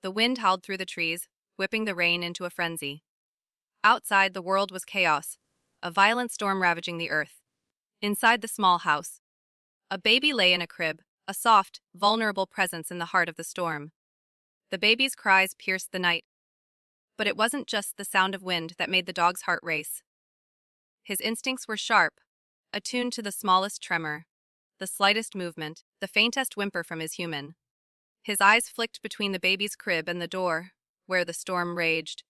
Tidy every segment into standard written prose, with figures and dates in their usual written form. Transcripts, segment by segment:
The wind howled through the trees, whipping the rain into a frenzy. Outside, the world was chaos, a violent storm ravaging the earth. Inside the small house, a baby lay in a crib, a soft, vulnerable presence in the heart of the storm. The baby's cries pierced the night. But it wasn't just the sound of wind that made the dog's heart race. His instincts were sharp, attuned to the smallest tremor, the slightest movement, the faintest whimper from his human. His eyes flicked between the baby's crib and the door, where the storm raged.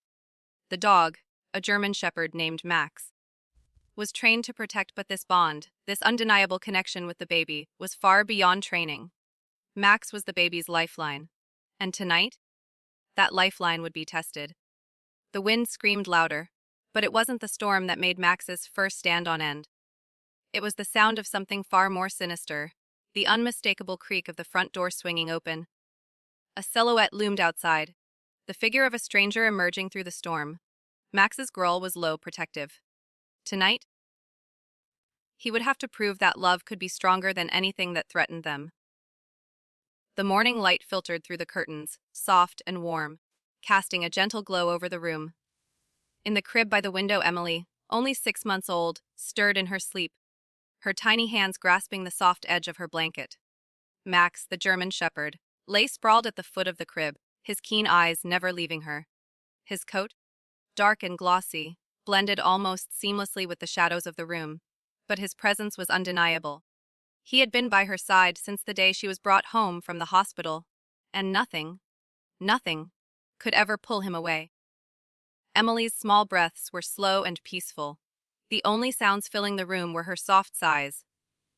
The dog, a German shepherd named Max, was trained to protect, but this bond, this undeniable connection with the baby, was far beyond training. Max was the baby's lifeline. And tonight, that lifeline would be tested. The wind screamed louder, but it wasn't the storm that made Max's fur stand on end. It was the sound of something far more sinister, the unmistakable creak of the front door swinging open. A silhouette loomed outside, the figure of a stranger emerging through the storm. Max's growl was low, protective. Tonight, he would have to prove that love could be stronger than anything that threatened them. The morning light filtered through the curtains, soft and warm, casting a gentle glow over the room. In the crib by the window, Emily, only 6 months old, stirred in her sleep, her tiny hands grasping the soft edge of her blanket. Max, the German shepherd, lay sprawled at the foot of the crib, his keen eyes never leaving her. His coat, dark and glossy, blended almost seamlessly with the shadows of the room, but his presence was undeniable. He had been by her side since the day she was brought home from the hospital, and nothing could ever pull him away. Emily's small breaths were slow and peaceful. The only sounds filling the room were her soft sighs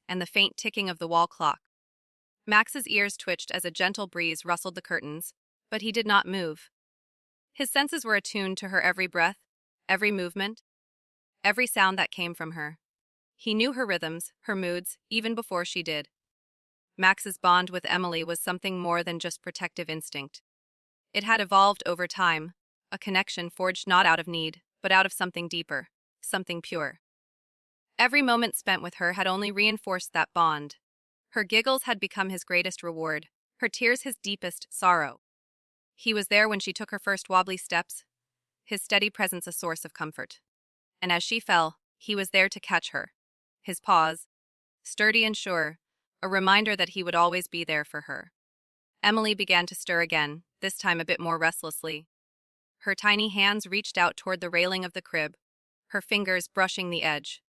and the faint ticking of the wall clock. Max's ears twitched as a gentle breeze rustled the curtains, but he did not move. His senses were attuned to her every breath, every movement, every sound that came from her. He knew her rhythms, her moods, even before she did. Max's bond with Emily was something more than just protective instinct. It had evolved over time, a connection forged not out of need, but out of something deeper, something pure. Every moment spent with her had only reinforced that bond. Her giggles had become his greatest reward, her tears his deepest sorrow. He was there when she took her first wobbly steps, his steady presence a source of comfort. And as she fell, he was there to catch her, his paws, sturdy and sure, a reminder that he would always be there for her. Emily began to stir again, this time a bit more restlessly. Her tiny hands reached out toward the railing of the crib, her fingers brushing the edge.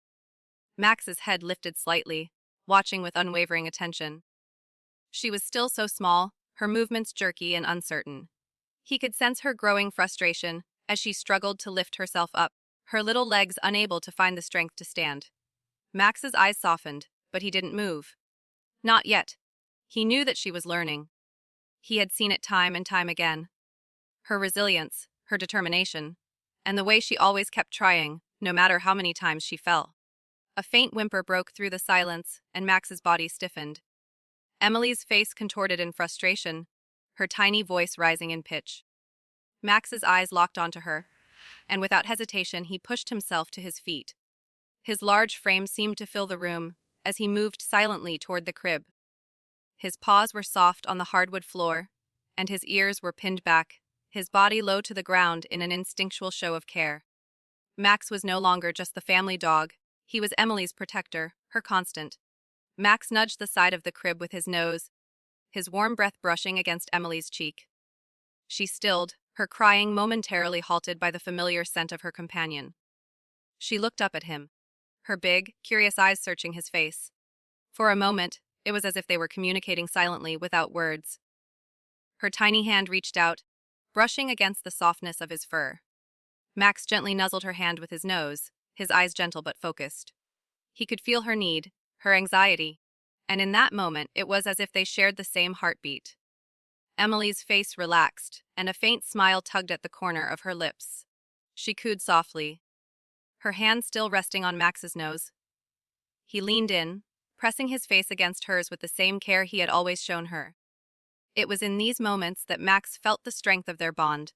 Max's head lifted slightly, watching with unwavering attention. She was still so small, her movements jerky and uncertain. He could sense her growing frustration as she struggled to lift herself up, her little legs unable to find the strength to stand. Max's eyes softened, but he didn't move. Not yet. He knew that she was learning. He had seen it time and time again. Her resilience, her determination, and the way she always kept trying, no matter how many times she fell. A faint whimper broke through the silence, and Max's body stiffened. Emily's face contorted in frustration, her tiny voice rising in pitch. Max's eyes locked onto her, and without hesitation he pushed himself to his feet. His large frame seemed to fill the room as he moved silently toward the crib. His paws were soft on the hardwood floor, and his ears were pinned back, his body low to the ground in an instinctual show of care. Max was no longer just the family dog, he was Emily's protector, her constant. Max nudged the side of the crib with his nose, his warm breath brushing against Emily's cheek. She stilled, her crying momentarily halted by the familiar scent of her companion. She looked up at him, her big, curious eyes searching his face. For a moment, it was as if they were communicating silently without words. Her tiny hand reached out, brushing against the softness of his fur. Max gently nuzzled her hand with his nose, his eyes gentle but focused. He could feel her need, her anxiety, and in that moment it was as if they shared the same heartbeat. Emily's face relaxed, and a faint smile tugged at the corner of her lips. She cooed softly, her hand still resting on Max's nose. He leaned in, pressing his face against hers with the same care he had always shown her. It was in these moments that Max felt the strength of their bond.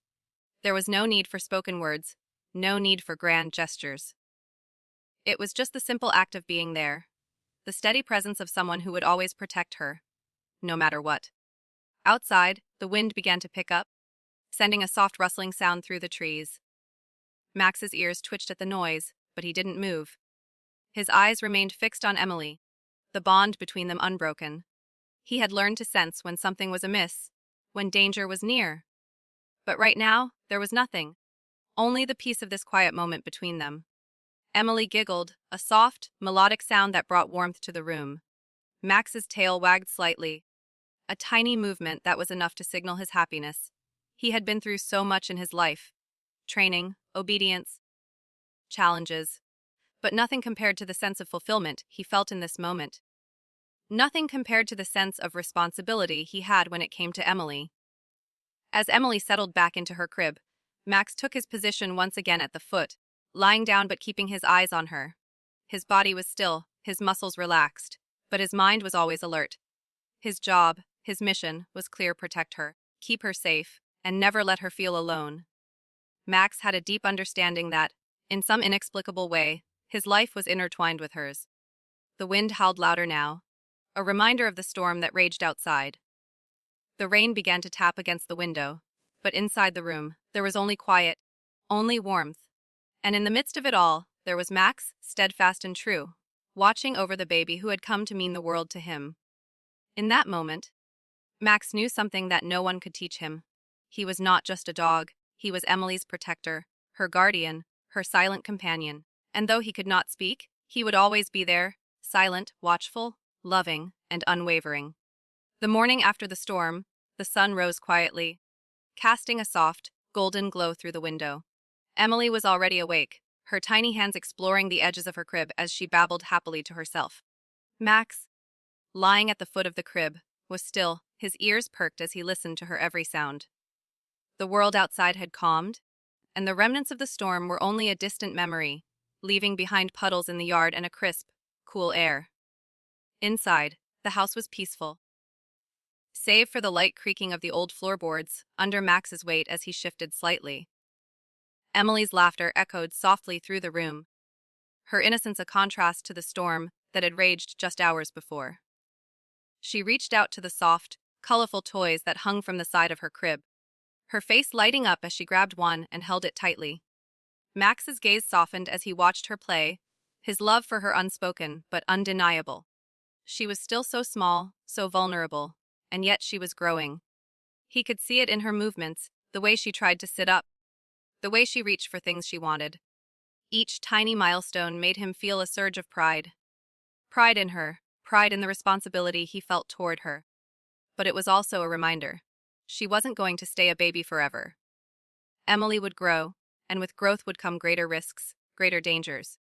There was no need for spoken words, no need for grand gestures. It was just the simple act of being there, the steady presence of someone who would always protect her, no matter what. Outside, the wind began to pick up, sending a soft rustling sound through the trees. Max's ears twitched at the noise, but he didn't move. His eyes remained fixed on Emily, the bond between them unbroken. He had learned to sense when something was amiss, when danger was near. But right now, there was nothing, only the peace of this quiet moment between them. Emily giggled, a soft, melodic sound that brought warmth to the room. Max's tail wagged slightly, a tiny movement that was enough to signal his happiness. He had been through so much in his life: training, obedience, challenges. But nothing compared to the sense of fulfillment he felt in this moment. Nothing compared to the sense of responsibility he had when it came to Emily. As Emily settled back into her crib, Max took his position once again at the foot, lying down but keeping his eyes on her. His body was still, his muscles relaxed, but his mind was always alert. His job, his mission, was clear: protect her, keep her safe, and never let her feel alone. Max had a deep understanding that, in some inexplicable way, his life was intertwined with hers. The wind howled louder now, a reminder of the storm that raged outside. The rain began to tap against the window, but inside the room, there was only quiet, only warmth. And in the midst of it all, there was Max, steadfast and true, watching over the baby who had come to mean the world to him. In that moment, Max knew something that no one could teach him. He was not just a dog, he was Emily's protector, her guardian, her silent companion. And though he could not speak, he would always be there, silent, watchful, loving, and unwavering. The morning after the storm, the sun rose quietly, casting a soft, golden glow through the window. Emily was already awake, her tiny hands exploring the edges of her crib as she babbled happily to herself. Max, lying at the foot of the crib, was still, his ears perked as he listened to her every sound. The world outside had calmed, and the remnants of the storm were only a distant memory, leaving behind puddles in the yard and a crisp, cool air. Inside, the house was peaceful, save for the light creaking of the old floorboards under Max's weight as he shifted slightly. Emily's laughter echoed softly through the room, her innocence a contrast to the storm that had raged just hours before. She reached out to the soft, colorful toys that hung from the side of her crib, her face lighting up as she grabbed one and held it tightly. Max's gaze softened as he watched her play, his love for her unspoken but undeniable. She was still so small, so vulnerable, and yet she was growing. He could see it in her movements, the way she tried to sit up, the way she reached for things she wanted. Each tiny milestone made him feel a surge of pride. Pride in her, pride in the responsibility he felt toward her. But it was also a reminder. She wasn't going to stay a baby forever. Emily would grow, and with growth would come greater risks, greater dangers.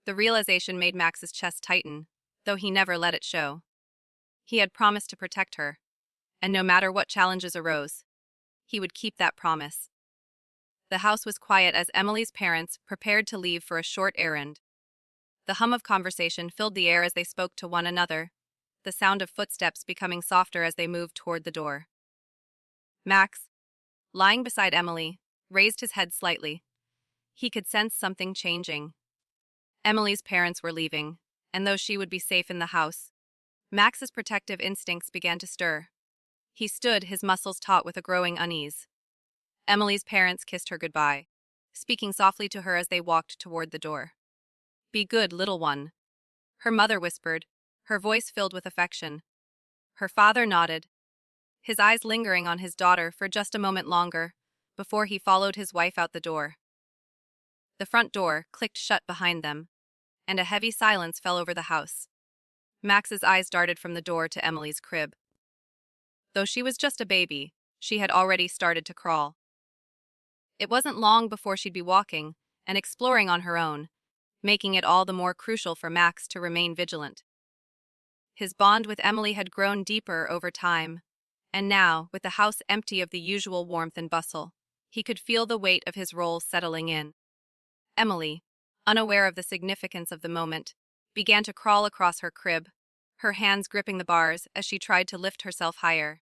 The realization made Max's chest tighten, though he never let it show. He had promised to protect her, and no matter what challenges arose, he would keep that promise. The house was quiet as Emily's parents prepared to leave for a short errand. The hum of conversation filled the air as they spoke to one another, the sound of footsteps becoming softer as they moved toward the door. Max, lying beside Emily, raised his head slightly. He could sense something changing. Emily's parents were leaving, and though she would be safe in the house, Max's protective instincts began to stir. He stood, his muscles taut with a growing unease. Emily's parents kissed her goodbye, speaking softly to her as they walked toward the door. "Be good, little one," her mother whispered, her voice filled with affection. Her father nodded, his eyes lingering on his daughter for just a moment longer, before he followed his wife out the door. The front door clicked shut behind them, and a heavy silence fell over the house. Max's eyes darted from the door to Emily's crib. Though she was just a baby, she had already started to crawl. It wasn't long before she'd be walking and exploring on her own, making it all the more crucial for Max to remain vigilant. His bond with Emily had grown deeper over time, and now, with the house empty of the usual warmth and bustle, he could feel the weight of his role settling in. Emily, unaware of the significance of the moment, began to crawl across her crib, her hands gripping the bars as she tried to lift herself higher.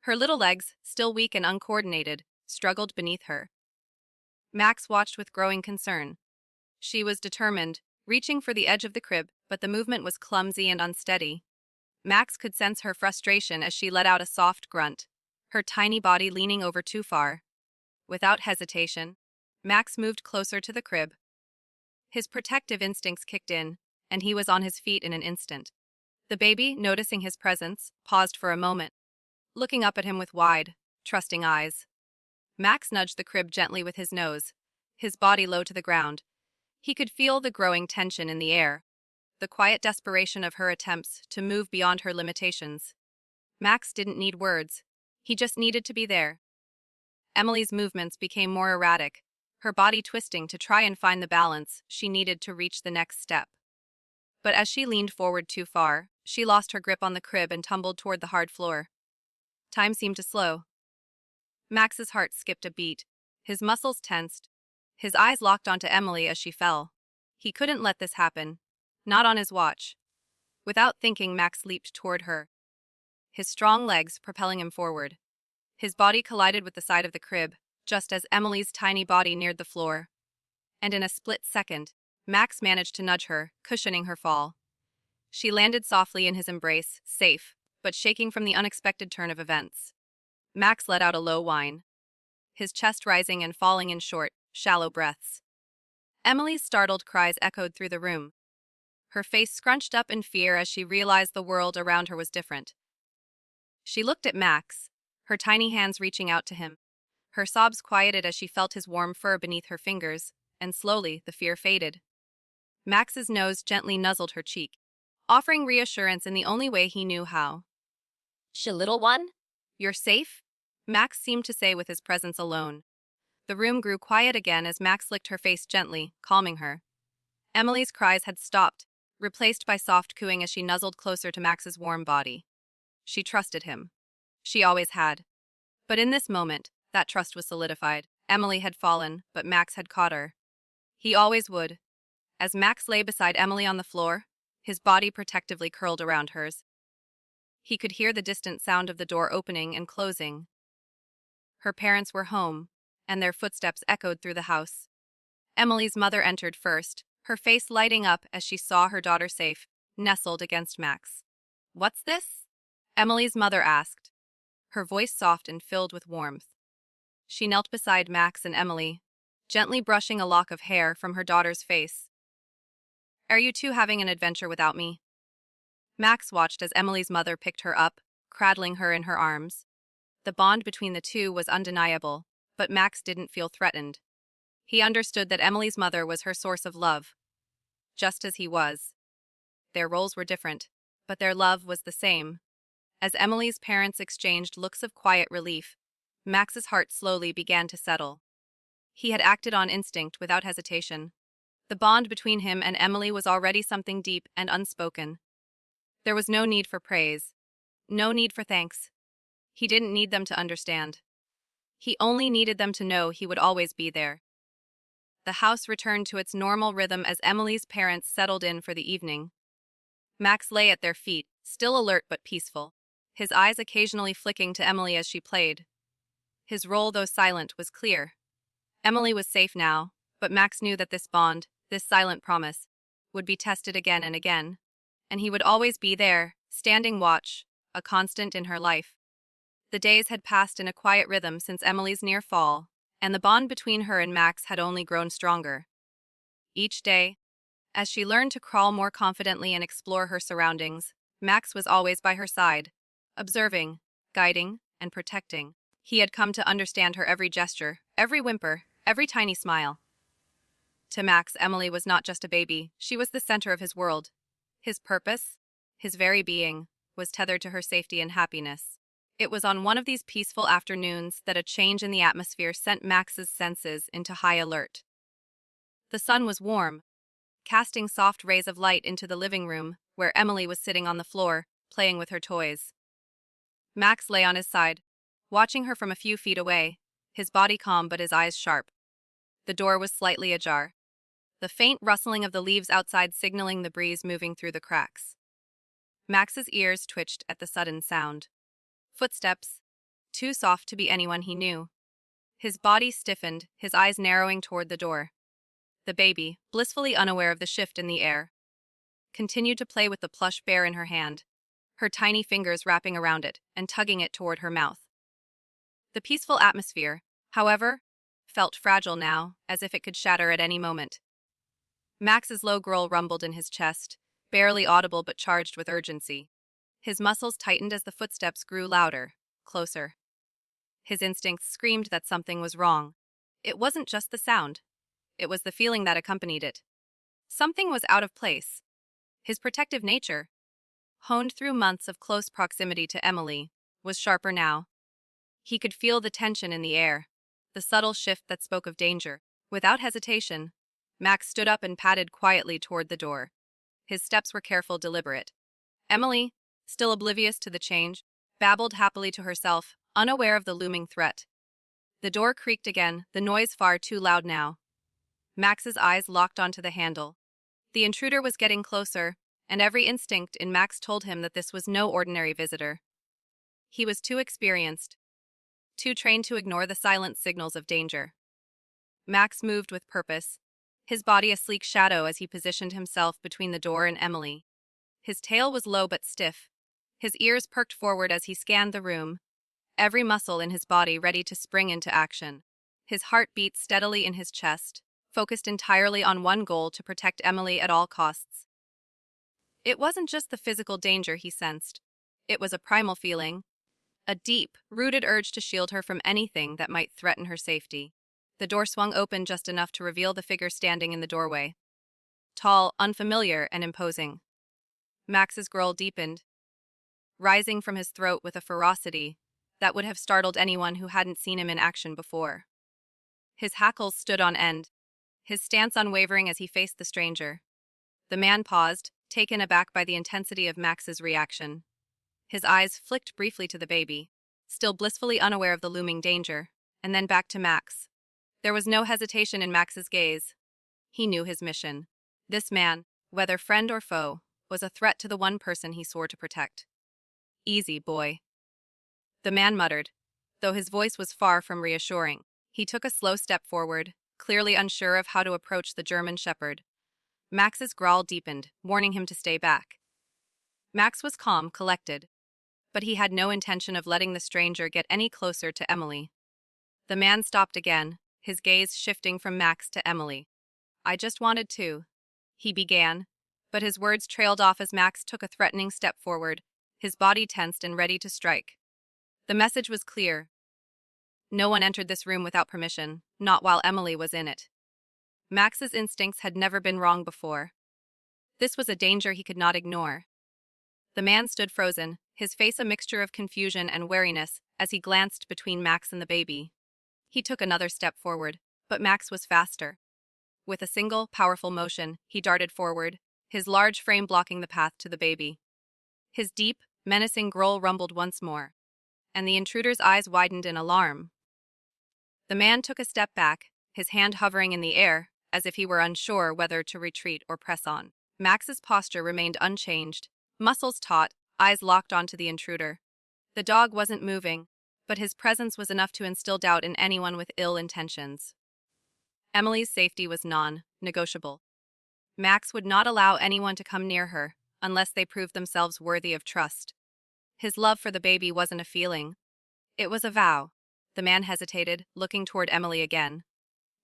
Her little legs, still weak and uncoordinated, struggled beneath her. Max watched with growing concern. She was determined, reaching for the edge of the crib, but the movement was clumsy and unsteady. Max could sense her frustration as she let out a soft grunt, her tiny body leaning over too far. Without hesitation, Max moved closer to the crib. His protective instincts kicked in, and he was on his feet in an instant. The baby, noticing his presence, paused for a moment, looking up at him with wide, trusting eyes. Max nudged the crib gently with his nose, his body low to the ground. He could feel the growing tension in the air, the quiet desperation of her attempts to move beyond her limitations. Max didn't need words. He just needed to be there. Emily's movements became more erratic, her body twisting to try and find the balance she needed to reach the next step. But as she leaned forward too far, she lost her grip on the crib and tumbled toward the hard floor. Time seemed to slow. Max's heart skipped a beat, his muscles tensed, his eyes locked onto Emily as she fell. He couldn't let this happen, not on his watch. Without thinking, Max leaped toward her, his strong legs propelling him forward. His body collided with the side of the crib, just as Emily's tiny body neared the floor. And in a split second, Max managed to nudge her, cushioning her fall. She landed softly in his embrace, safe, but shaking from the unexpected turn of events. Max let out a low whine, his chest rising and falling in short, shallow breaths. Emily's startled cries echoed through the room. Her face scrunched up in fear as she realized the world around her was different. She looked at Max, her tiny hands reaching out to him. Her sobs quieted as she felt his warm fur beneath her fingers, and slowly the fear faded. Max's nose gently nuzzled her cheek, offering reassurance in the only way he knew how. "Sh, little one? "You're safe?" Max seemed to say with his presence alone. The room grew quiet again as Max licked her face gently, calming her. Emily's cries had stopped, replaced by soft cooing as she nuzzled closer to Max's warm body. She trusted him. She always had. But in this moment, that trust was solidified. Emily had fallen, but Max had caught her. He always would. As Max lay beside Emily on the floor, his body protectively curled around hers, he could hear the distant sound of the door opening and closing. Her parents were home, and their footsteps echoed through the house. Emily's mother entered first, her face lighting up as she saw her daughter safe, nestled against Max. "What's this?" Emily's mother asked, her voice soft and filled with warmth. She knelt beside Max and Emily, gently brushing a lock of hair from her daughter's face. "Are you two having an adventure without me?" Max watched as Emily's mother picked her up, cradling her in her arms. The bond between the two was undeniable, but Max didn't feel threatened. He understood that Emily's mother was her source of love, just as he was. Their roles were different, but their love was the same. As Emily's parents exchanged looks of quiet relief, Max's heart slowly began to settle. He had acted on instinct without hesitation. The bond between him and Emily was already something deep and unspoken. There was no need for praise, no need for thanks. He didn't need them to understand. He only needed them to know he would always be there. The house returned to its normal rhythm as Emily's parents settled in for the evening. Max lay at their feet, still alert but peaceful, his eyes occasionally flicking to Emily as she played. His role, though silent, was clear. Emily was safe now, but Max knew that this bond, this silent promise, would be tested again and again, and he would always be there, standing watch, a constant in her life. The days had passed in a quiet rhythm since Emily's near fall, and the bond between her and Max had only grown stronger. Each day, as she learned to crawl more confidently and explore her surroundings, Max was always by her side, observing, guiding, and protecting. He had come to understand her every gesture, every whimper, every tiny smile. To Max, Emily was not just a baby, she was the center of his world. His purpose, his very being, was tethered to her safety and happiness. It was on one of these peaceful afternoons that a change in the atmosphere sent Max's senses into high alert. The sun was warm, casting soft rays of light into the living room, where Emily was sitting on the floor, playing with her toys. Max lay on his side, watching her from a few feet away, his body calm but his eyes sharp. The door was slightly ajar, the faint rustling of the leaves outside signaling the breeze moving through the cracks. Max's ears twitched at the sudden sound. Footsteps, too soft to be anyone he knew. His body stiffened, his eyes narrowing toward the door. The baby, blissfully unaware of the shift in the air, continued to play with the plush bear in her hand, her tiny fingers wrapping around it and tugging it toward her mouth. The peaceful atmosphere, however, felt fragile now, as if it could shatter at any moment. Max's low growl rumbled in his chest, barely audible but charged with urgency. His muscles tightened as the footsteps grew louder, closer. His instincts screamed that something was wrong. It wasn't just the sound. It was the feeling that accompanied it. Something was out of place. His protective nature, honed through months of close proximity to Emily, was sharper now. He could feel the tension in the air, the subtle shift that spoke of danger. Without hesitation, Max stood up and padded quietly toward the door. His steps were careful, deliberate. Emily, still oblivious to the change, babbled happily to herself, unaware of the looming threat. The door creaked again, the noise far too loud now. Max's eyes locked onto the handle. The intruder was getting closer, and every instinct in Max told him that this was no ordinary visitor. He was too experienced, too trained to ignore the silent signals of danger. Max moved with purpose, his body a sleek shadow as he positioned himself between the door and Emily. His tail was low but stiff. His ears perked forward as he scanned the room, every muscle in his body ready to spring into action. His heart beat steadily in his chest, focused entirely on one goal: to protect Emily at all costs. It wasn't just the physical danger he sensed. It was a primal feeling, a deep, rooted urge to shield her from anything that might threaten her safety. The door swung open just enough to reveal the figure standing in the doorway. Tall, unfamiliar, and imposing. Max's growl deepened, rising from his throat with a ferocity that would have startled anyone who hadn't seen him in action before. His hackles stood on end, his stance unwavering as he faced the stranger. The man paused, taken aback by the intensity of Max's reaction. His eyes flicked briefly to the baby, still blissfully unaware of the looming danger, and then back to Max. There was no hesitation in Max's gaze. He knew his mission. This man, whether friend or foe, was a threat to the one person he swore to protect. "Easy, boy," the man muttered, though his voice was far from reassuring. He took a slow step forward, clearly unsure of how to approach the German shepherd. Max's growl deepened, warning him to stay back. Max was calm, collected, but he had no intention of letting the stranger get any closer to Emily. The man stopped again, his gaze shifting from Max to Emily. "I just wanted to," he began, but his words trailed off as Max took a threatening step forward, his body tensed and ready to strike. The message was clear. No one entered this room without permission, not while Emily was in it. Max's instincts had never been wrong before. This was a danger he could not ignore. The man stood frozen, his face a mixture of confusion and wariness as he glanced between Max and the baby. He took another step forward, but Max was faster. With a single, powerful motion, he darted forward, his large frame blocking the path to the baby. His deep, menacing growl rumbled once more, and the intruder's eyes widened in alarm. The man took a step back, his hand hovering in the air, as if he were unsure whether to retreat or press on. Max's posture remained unchanged, muscles taut, eyes locked onto the intruder. The dog wasn't moving, but his presence was enough to instill doubt in anyone with ill intentions. Emily's safety was non-negotiable. Max would not allow anyone to come near her, unless they proved themselves worthy of trust. His love for the baby wasn't a feeling. It was a vow. The man hesitated, looking toward Emily again.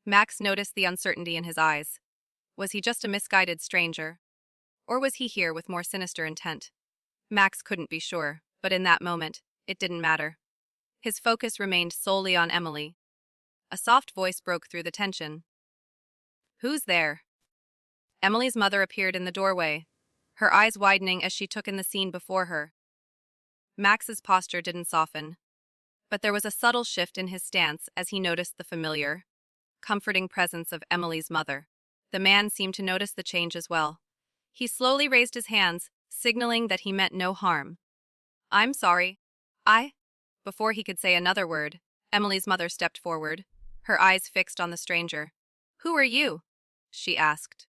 Max noticed the uncertainty in his eyes. Was he just a misguided stranger? Or was he here with more sinister intent? Max couldn't be sure, but in that moment, it didn't matter. His focus remained solely on Emily. A soft voice broke through the tension. "Who's there?" Emily's mother appeared in the doorway, her eyes widening as she took in the scene before her. Max's posture didn't soften, but there was a subtle shift in his stance as he noticed the familiar, comforting presence of Emily's mother. The man seemed to notice the change as well. He slowly raised his hands, signaling that he meant no harm. "I'm sorry. Before he could say another word, Emily's mother stepped forward, her eyes fixed on the stranger. "Who are you?" she asked,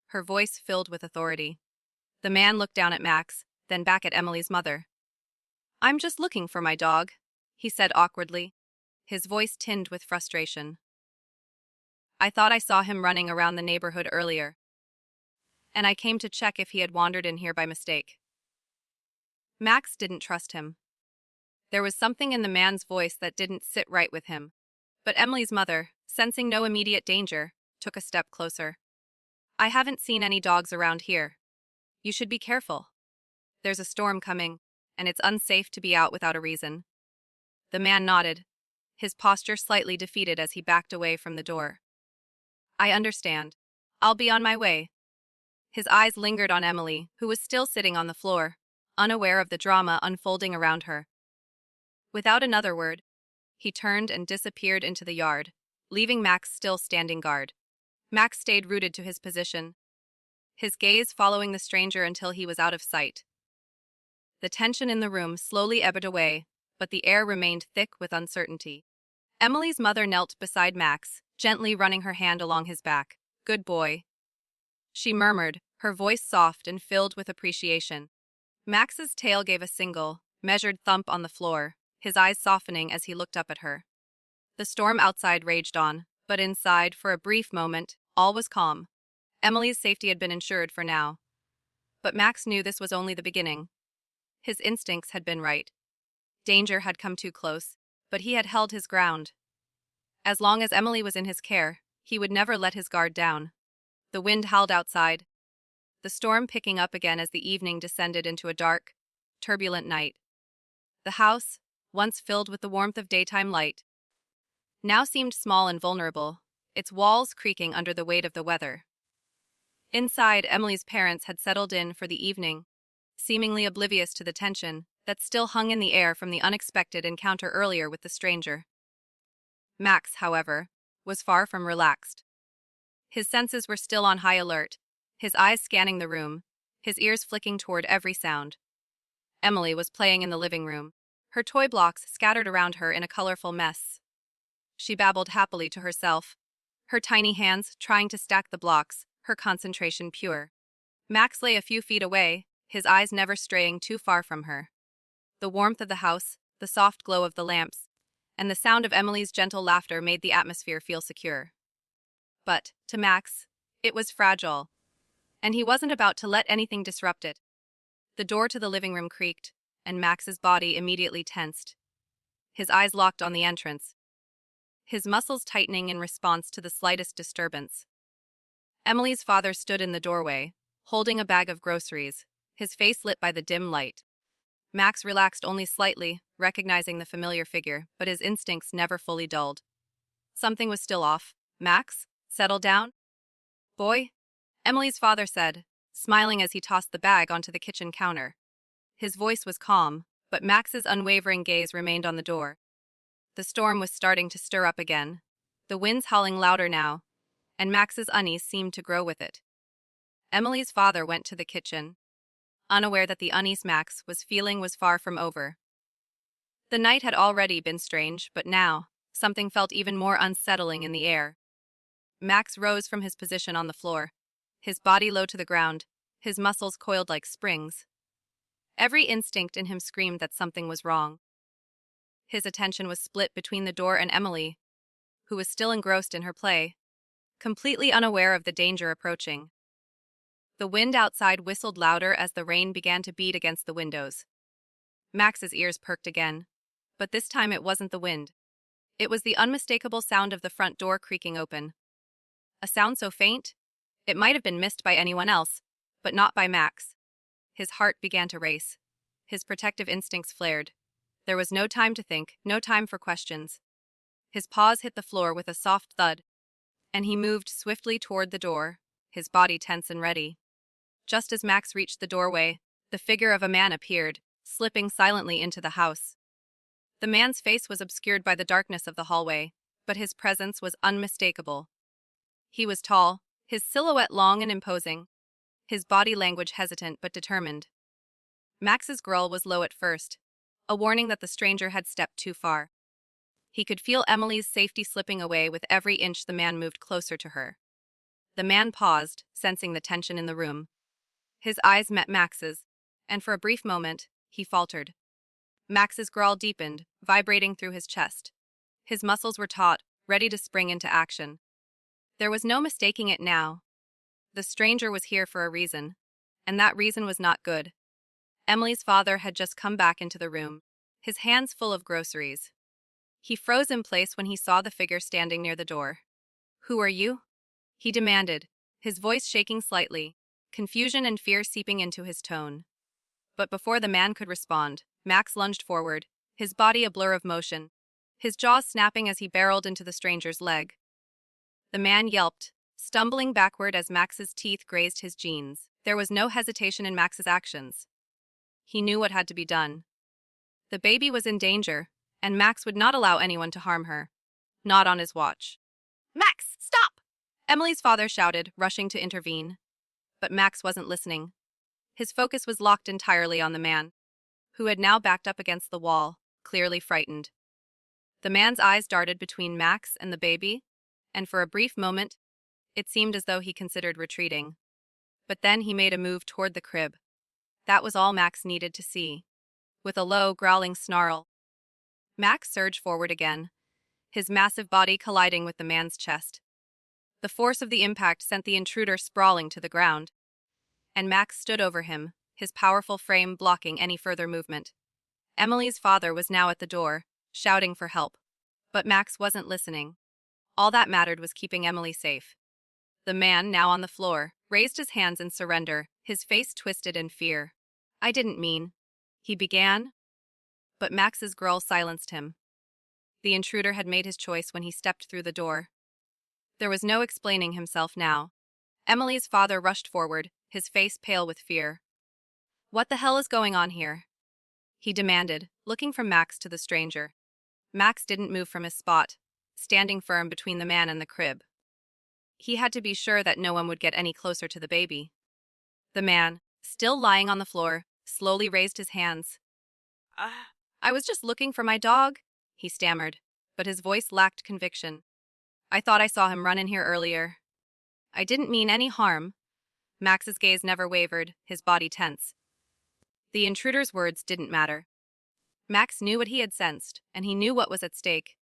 her voice filled with authority. The man looked down at Max, then back at Emily's mother. "I'm just looking for my dog," he said awkwardly, his voice tinged with frustration. "I thought I saw him running around the neighborhood earlier, and I came to check if he had wandered in here by mistake." Max didn't trust him. There was something in the man's voice that didn't sit right with him, but Emily's mother, sensing no immediate danger, took a step closer. I haven't seen any dogs around here. You should be careful. There's a storm coming, and it's unsafe to be out without a reason. The man nodded, his posture slightly defeated as he backed away from the door. I understand. I'll be on my way. His eyes lingered on Emily, who was still sitting on the floor, unaware of the drama unfolding around her. Without another word, he turned and disappeared into the yard, leaving Max still standing guard. Max stayed rooted to his position, his gaze following the stranger until he was out of sight. The tension in the room slowly ebbed away, but the air remained thick with uncertainty. Emily's mother knelt beside Max, gently running her hand along his back. "Good boy," she murmured, her voice soft and filled with appreciation. Max's tail gave a single, measured thump on the floor, his eyes softening as he looked up at her. The storm outside raged on, but inside, for a brief moment, all was calm. Emily's safety had been ensured for now. But Max knew this was only the beginning. His instincts had been right. Danger had come too close, but he had held his ground. As long as Emily was in his care, he would never let his guard down. The wind howled outside, the storm picking up again as the evening descended into a dark, turbulent night. The house, once filled with the warmth of daytime light, now seemed small and vulnerable, its walls creaking under the weight of the weather. Inside, Emily's parents had settled in for the evening, seemingly oblivious to the tension that still hung in the air from the unexpected encounter earlier with the stranger. Max, however, was far from relaxed. His senses were still on high alert, his eyes scanning the room, his ears flicking toward every sound. Emily was playing in the living room, her toy blocks scattered around her in a colorful mess. She babbled happily to herself, her tiny hands trying to stack the blocks, her concentration pure. Max lay a few feet away, his eyes never straying too far from her. The warmth of the house, the soft glow of the lamps, and the sound of Emily's gentle laughter made the atmosphere feel secure. But, to Max, it was fragile, and he wasn't about to let anything disrupt it. The door to the living room creaked, and Max's body immediately tensed. His eyes locked on the entrance, his muscles tightening in response to the slightest disturbance. Emily's father stood in the doorway, holding a bag of groceries, his face lit by the dim light. Max relaxed only slightly, recognizing the familiar figure, but his instincts never fully dulled. Something was still off. "Max, settle down. Boy," Emily's father said, smiling as he tossed the bag onto the kitchen counter. His voice was calm, but Max's unwavering gaze remained on the door. The storm was starting to stir up again, the winds howling louder now, and Max's unease seemed to grow with it. Emily's father went to the kitchen, unaware that the unease Max was feeling was far from over. The night had already been strange, but now, something felt even more unsettling in the air. Max rose from his position on the floor, his body low to the ground, his muscles coiled like springs. Every instinct in him screamed that something was wrong. His attention was split between the door and Emily, who was still engrossed in her play, completely unaware of the danger approaching. The wind outside whistled louder as the rain began to beat against the windows. Max's ears perked again, but this time it wasn't the wind. It was the unmistakable sound of the front door creaking open. A sound so faint, it might have been missed by anyone else, but not by Max. His heart began to race. His protective instincts flared. There was no time to think, no time for questions. His paws hit the floor with a soft thud, and he moved swiftly toward the door, his body tense and ready. Just as Max reached the doorway, the figure of a man appeared, slipping silently into the house. The man's face was obscured by the darkness of the hallway, but his presence was unmistakable. He was tall, his silhouette long and imposing, his body language hesitant but determined. Max's growl was low at first, a warning that the stranger had stepped too far. He could feel Emily's safety slipping away with every inch the man moved closer to her. The man paused, sensing the tension in the room. His eyes met Max's, and for a brief moment, he faltered. Max's growl deepened, vibrating through his chest. His muscles were taut, ready to spring into action. There was no mistaking it now. The stranger was here for a reason, and that reason was not good. Emily's father had just come back into the room, his hands full of groceries. He froze in place when he saw the figure standing near the door. "Who are you?" he demanded, his voice shaking slightly, confusion and fear seeping into his tone. But before the man could respond, Max lunged forward, his body a blur of motion, his jaws snapping as he barreled into the stranger's leg. The man yelped, stumbling backward as Max's teeth grazed his jeans. There was no hesitation in Max's actions. He knew what had to be done. The baby was in danger, and Max would not allow anyone to harm her. Not on his watch. "Max, stop!" Emily's father shouted, rushing to intervene. But Max wasn't listening. His focus was locked entirely on the man, who had now backed up against the wall, clearly frightened. The man's eyes darted between Max and the baby, and for a brief moment, it seemed as though he considered retreating. But then he made a move toward the crib. That was all Max needed to see. With a low, growling snarl, Max surged forward again, his massive body colliding with the man's chest. The force of the impact sent the intruder sprawling to the ground, and Max stood over him, his powerful frame blocking any further movement. Emily's father was now at the door, shouting for help. But Max wasn't listening. All that mattered was keeping Emily safe. The man, now on the floor, raised his hands in surrender, his face twisted in fear. "I didn't mean," he began, but Max's growl silenced him. The intruder had made his choice when he stepped through the door. There was no explaining himself now. Emily's father rushed forward, his face pale with fear. "What the hell is going on here?" he demanded, looking from Max to the stranger. Max didn't move from his spot, standing firm between the man and the crib. He had to be sure that no one would get any closer to the baby. The man, still lying on the floor, slowly raised his hands. "I was just looking for my dog," he stammered, but his voice lacked conviction. "I thought I saw him run in here earlier. I didn't mean any harm." Max's gaze never wavered, his body tense. The intruder's words didn't matter. Max knew what he had sensed, and he knew what was at stake.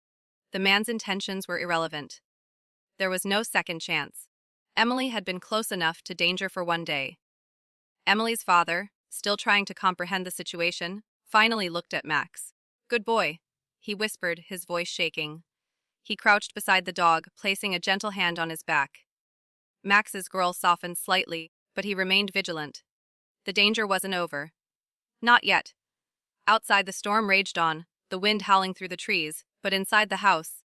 The man's intentions were irrelevant. There was no second chance. Emily had been close enough to danger for one day. Emily's father, still trying to comprehend the situation, finally looked at Max. "Good boy," he whispered, his voice shaking. He crouched beside the dog, placing a gentle hand on his back. Max's growl softened slightly, but he remained vigilant. The danger wasn't over. Not yet. Outside, the storm raged on, the wind howling through the trees, but inside the house,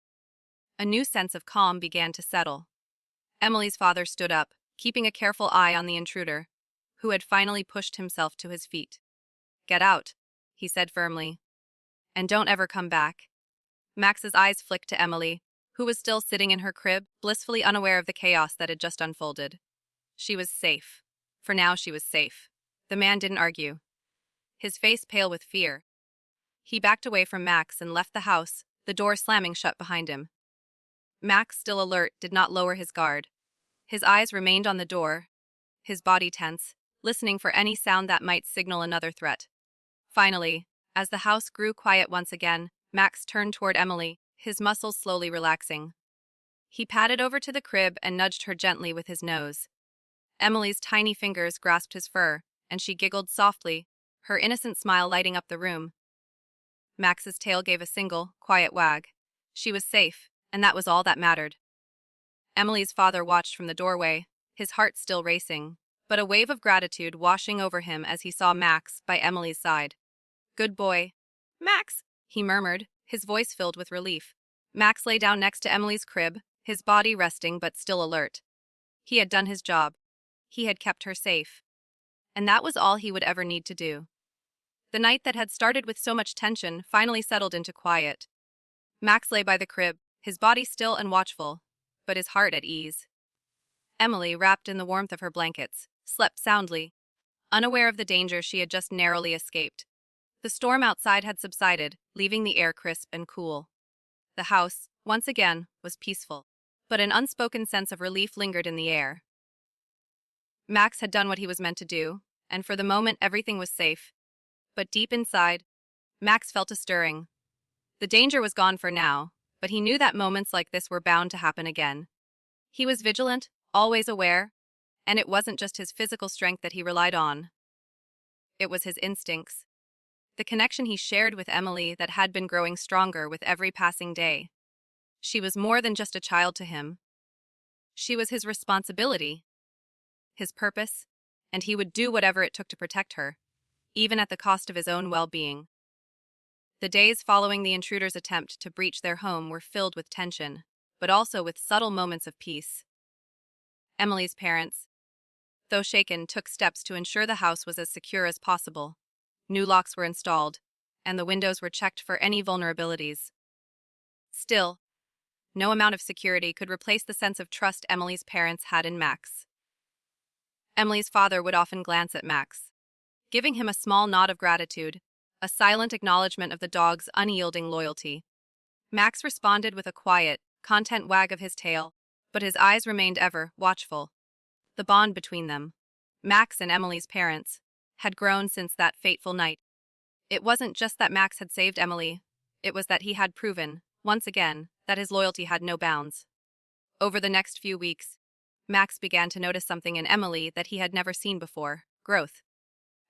a new sense of calm began to settle. Emily's father stood up, keeping a careful eye on the intruder, who had finally pushed himself to his feet. "Get out," he said firmly. "And don't ever come back." Max's eyes flicked to Emily, who was still sitting in her crib, blissfully unaware of the chaos that had just unfolded. She was safe. For now, she was safe. The man didn't argue, his face pale with fear. He backed away from Max and left the house, the door slamming shut behind him. Max, still alert, did not lower his guard. His eyes remained on the door, his body tense, listening for any sound that might signal another threat. Finally, as the house grew quiet once again, Max turned toward Emily, his muscles slowly relaxing. He padded over to the crib and nudged her gently with his nose. Emily's tiny fingers grasped his fur, and she giggled softly, her innocent smile lighting up the room. Max's tail gave a single, quiet wag. She was safe, and that was all that mattered. Emily's father watched from the doorway, his heart still racing, but a wave of gratitude washing over him as he saw Max by Emily's side. "Good boy." "Max," he murmured, his voice filled with relief. Max lay down next to Emily's crib, his body resting but still alert. He had done his job. He had kept her safe. And that was all he would ever need to do. The night that had started with so much tension finally settled into quiet. Max lay by the crib, his body still and watchful, but his heart at ease. Emily, wrapped in the warmth of her blankets, slept soundly, unaware of the danger she had just narrowly escaped. The storm outside had subsided, leaving the air crisp and cool. The house, once again, was peaceful, but an unspoken sense of relief lingered in the air. Max had done what he was meant to do, and for the moment everything was safe. But deep inside, Max felt a stirring. The danger was gone for now, but he knew that moments like this were bound to happen again. He was vigilant, always aware, and it wasn't just his physical strength that he relied on. It was his instincts. the connection he shared with Emily that had been growing stronger with every passing day. She was more than just a child to him. She was his responsibility, his purpose, and he would do whatever it took to protect her, even at the cost of his own well-being. The days following the intruder's attempt to breach their home were filled with tension, but also with subtle moments of peace. Emily's parents, though shaken, took steps to ensure the house was as secure as possible. New locks were installed, and the windows were checked for any vulnerabilities. Still, no amount of security could replace the sense of trust Emily's parents had in Max. Emily's father would often glance at Max, giving him a small nod of gratitude, a silent acknowledgement of the dog's unyielding loyalty. Max responded with a quiet, content wag of his tail, but his eyes remained ever watchful. The bond between them, Max and Emily's parents, had grown since that fateful night. It wasn't just that Max had saved Emily, it was that he had proven, once again, that his loyalty had no bounds. Over the next few weeks, Max began to notice something in Emily that he had never seen before: growth.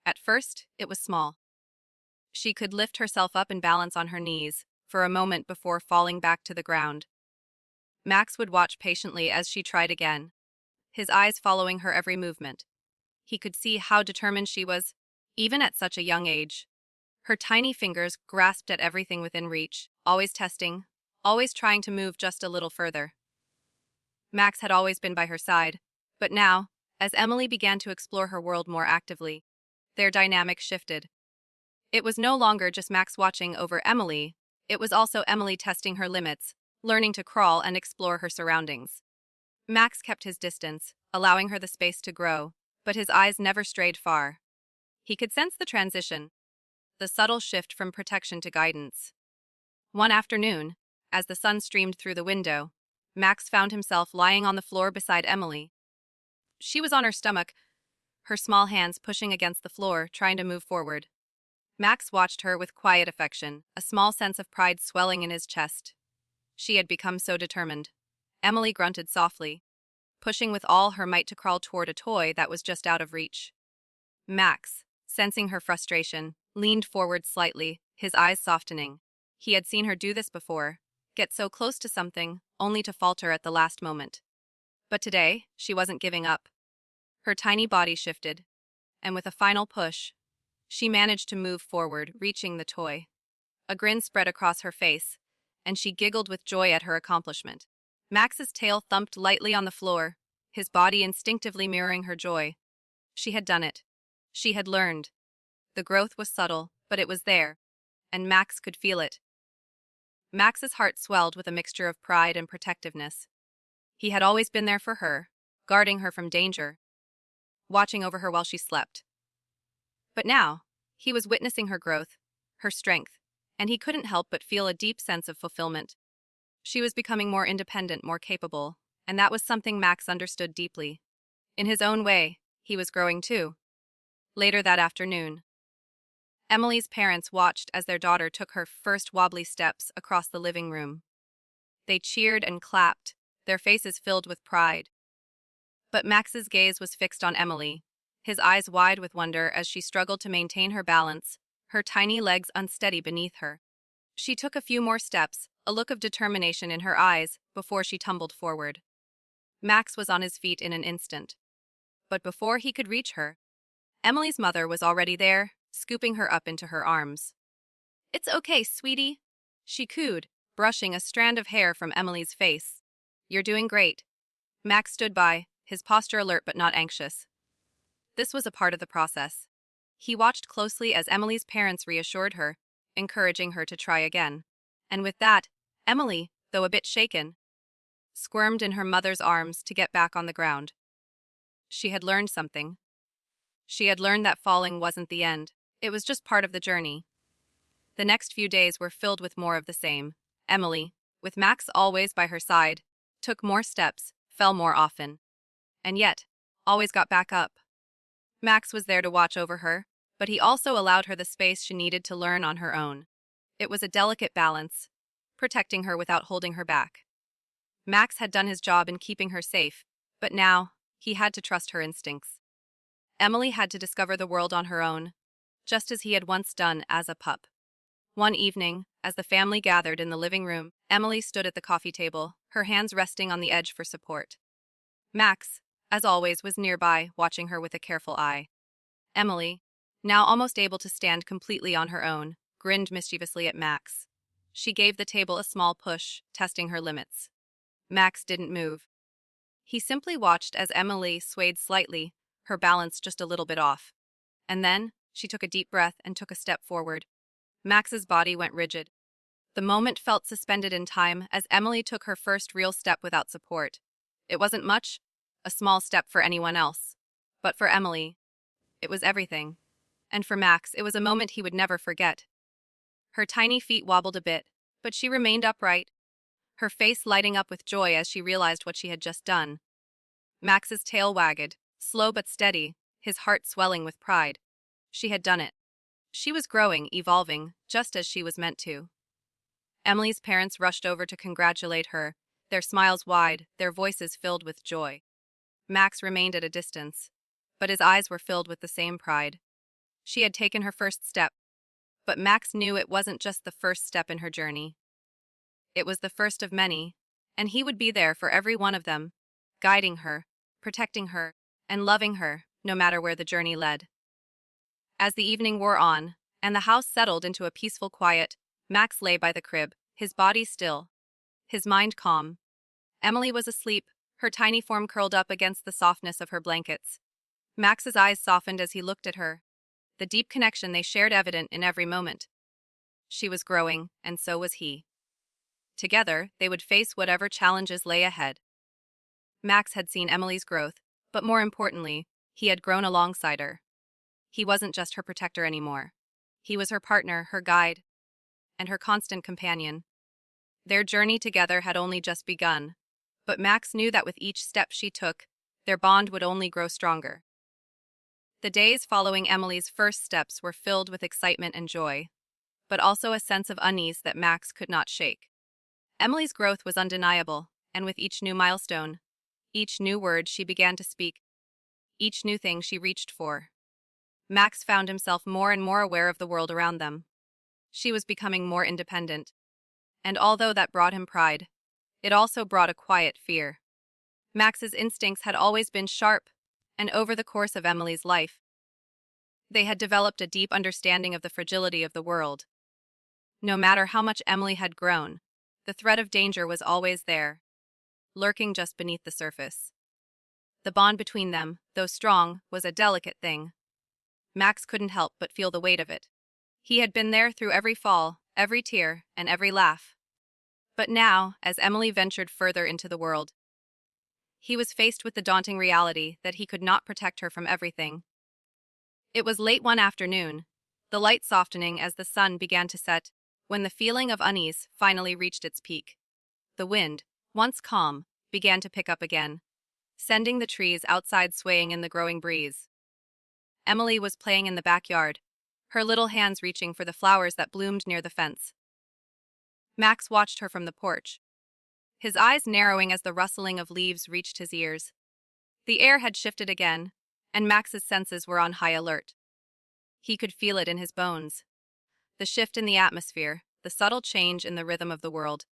At first, it was small. She could lift herself up and balance on her knees for a moment before falling back to the ground. Max would watch patiently as she tried again, his eyes following her every movement. He could see how determined she was, even at such a young age. Her tiny fingers grasped at everything within reach, always testing, always trying to move just a little further. Max had always been by her side, but now, as Emily began to explore her world more actively, their dynamic shifted. It was no longer just Max watching over Emily, it was also Emily testing her limits, learning to crawl and explore her surroundings. Max kept his distance, allowing her the space to grow, but his eyes never strayed far. He could sense the transition, the subtle shift from protection to guidance. One afternoon, as the sun streamed through the window, Max found himself lying on the floor beside Emily. She was on her stomach, her small hands pushing against the floor, trying to move forward. Max watched her with quiet affection, a small sense of pride swelling in his chest. She had become so determined. Emily grunted softly, pushing with all her might to crawl toward a toy that was just out of reach. Max, sensing her frustration, leaned forward slightly, his eyes softening. He had seen her do this before, get so close to something, only to falter at the last moment. But today, she wasn't giving up. Her tiny body shifted, and with a final push, she managed to move forward, reaching the toy. A grin spread across her face, and she giggled with joy at her accomplishment. Max's tail thumped lightly on the floor, his body instinctively mirroring her joy. She had done it. She had learned. The growth was subtle, but it was there, and Max could feel it. Max's heart swelled with a mixture of pride and protectiveness. He had always been there for her, guarding her from danger, watching over her while she slept. But now, he was witnessing her growth, her strength, and he couldn't help but feel a deep sense of fulfillment. She was becoming more independent, more capable, and that was something Max understood deeply. In his own way, he was growing too. Later that afternoon, Emily's parents watched as their daughter took her first wobbly steps across the living room. They cheered and clapped, their faces filled with pride. But Max's gaze was fixed on Emily, his eyes wide with wonder as she struggled to maintain her balance, her tiny legs unsteady beneath her. She took a few more steps, a look of determination in her eyes, before she tumbled forward. Max was on his feet in an instant. But before he could reach her, Emily's mother was already there, scooping her up into her arms. "It's okay, sweetie," she cooed, brushing a strand of hair from Emily's face. "You're doing great." Max stood by, his posture alert but not anxious. This was a part of the process. He watched closely as Emily's parents reassured her, encouraging her to try again. And with that, Emily, though a bit shaken, squirmed in her mother's arms to get back on the ground. She had learned something. She had learned that falling wasn't the end. It was just part of the journey. The next few days were filled with more of the same. Emily, with Max always by her side, took more steps, fell more often. And yet, always got back up. Max was there to watch over her, but he also allowed her the space she needed to learn on her own. It was a delicate balance, protecting her without holding her back. Max had done his job in keeping her safe, but now, he had to trust her instincts. Emily had to discover the world on her own, just as he had once done as a pup. One evening, as the family gathered in the living room, Emily stood at the coffee table, her hands resting on the edge for support. Max, as always, was nearby, watching her with a careful eye. Emily, now almost able to stand completely on her own, grinned mischievously at Max. She gave the table a small push, testing her limits. Max didn't move. He simply watched as Emily swayed slightly, her balance just a little bit off. And then, she took a deep breath and took a step forward. Max's body went rigid. The moment felt suspended in time as Emily took her first real step without support. It wasn't much, a small step for anyone else. But for Emily, it was everything. And for Max, it was a moment he would never forget. Her tiny feet wobbled a bit, but she remained upright, her face lighting up with joy as she realized what she had just done. Max's tail wagged, slow but steady, his heart swelling with pride. She had done it. She was growing, evolving, just as she was meant to. Emily's parents rushed over to congratulate her, their smiles wide, their voices filled with joy. Max remained at a distance, but his eyes were filled with the same pride. She had taken her first step, but Max knew it wasn't just the first step in her journey. It was the first of many, and he would be there for every one of them, guiding her, protecting her, and loving her, no matter where the journey led. As the evening wore on, and the house settled into a peaceful quiet, Max lay by the crib, his body still, his mind calm. Emily was asleep, her tiny form curled up against the softness of her blankets. Max's eyes softened as he looked at her, the deep connection they shared evident in every moment. She was growing, and so was he. Together, they would face whatever challenges lay ahead. Max had seen Emily's growth, but more importantly, he had grown alongside her. He wasn't just her protector anymore. He was her partner, her guide, and her constant companion. Their journey together had only just begun, but Max knew that with each step she took, their bond would only grow stronger. The days following Emily's first steps were filled with excitement and joy, but also a sense of unease that Max could not shake. Emily's growth was undeniable, and with each new milestone, each new word she began to speak, each new thing she reached for, Max found himself more and more aware of the world around them. She was becoming more independent, and although that brought him pride, it also brought a quiet fear. Max's instincts had always been sharp, and over the course of Emily's life, they had developed a deep understanding of the fragility of the world. No matter how much Emily had grown, the threat of danger was always there, lurking just beneath the surface. The bond between them, though strong, was a delicate thing. Max couldn't help but feel the weight of it. He had been there through every fall, every tear, and every laugh. But now, as Emily ventured further into the world, he was faced with the daunting reality that he could not protect her from everything. It was late one afternoon, the light softening as the sun began to set, when the feeling of unease finally reached its peak. The wind, once calm, began to pick up again, sending the trees outside swaying in the growing breeze. Emily was playing in the backyard, her little hands reaching for the flowers that bloomed near the fence. Max watched her from the porch, his eyes narrowing as the rustling of leaves reached his ears. The air had shifted again, and Max's senses were on high alert. He could feel it in his bones. The shift in the atmosphere, the subtle change in the rhythm of the world.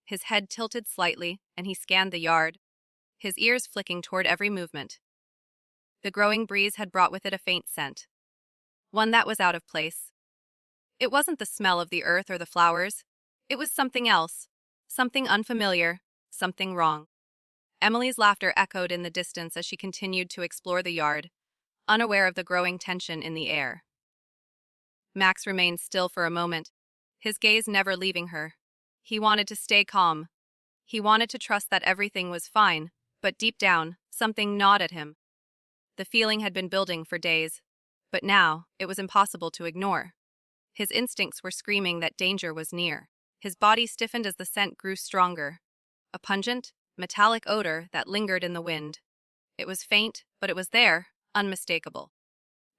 His head tilted slightly, and he scanned the yard, his ears flicking toward every movement. The growing breeze had brought with it a faint scent, one that was out of place. It wasn't the smell of the earth or the flowers. It was something else, something unfamiliar, something wrong. Emily's laughter echoed in the distance as she continued to explore the yard, unaware of the growing tension in the air. Max remained still for a moment, his gaze never leaving her. He wanted to stay calm. He wanted to trust that everything was fine, but deep down, something gnawed at him. The feeling had been building for days, but now it was impossible to ignore. His instincts were screaming that danger was near. His body stiffened as the scent grew stronger, a pungent, metallic odor that lingered in the wind. It was faint, but it was there, unmistakable.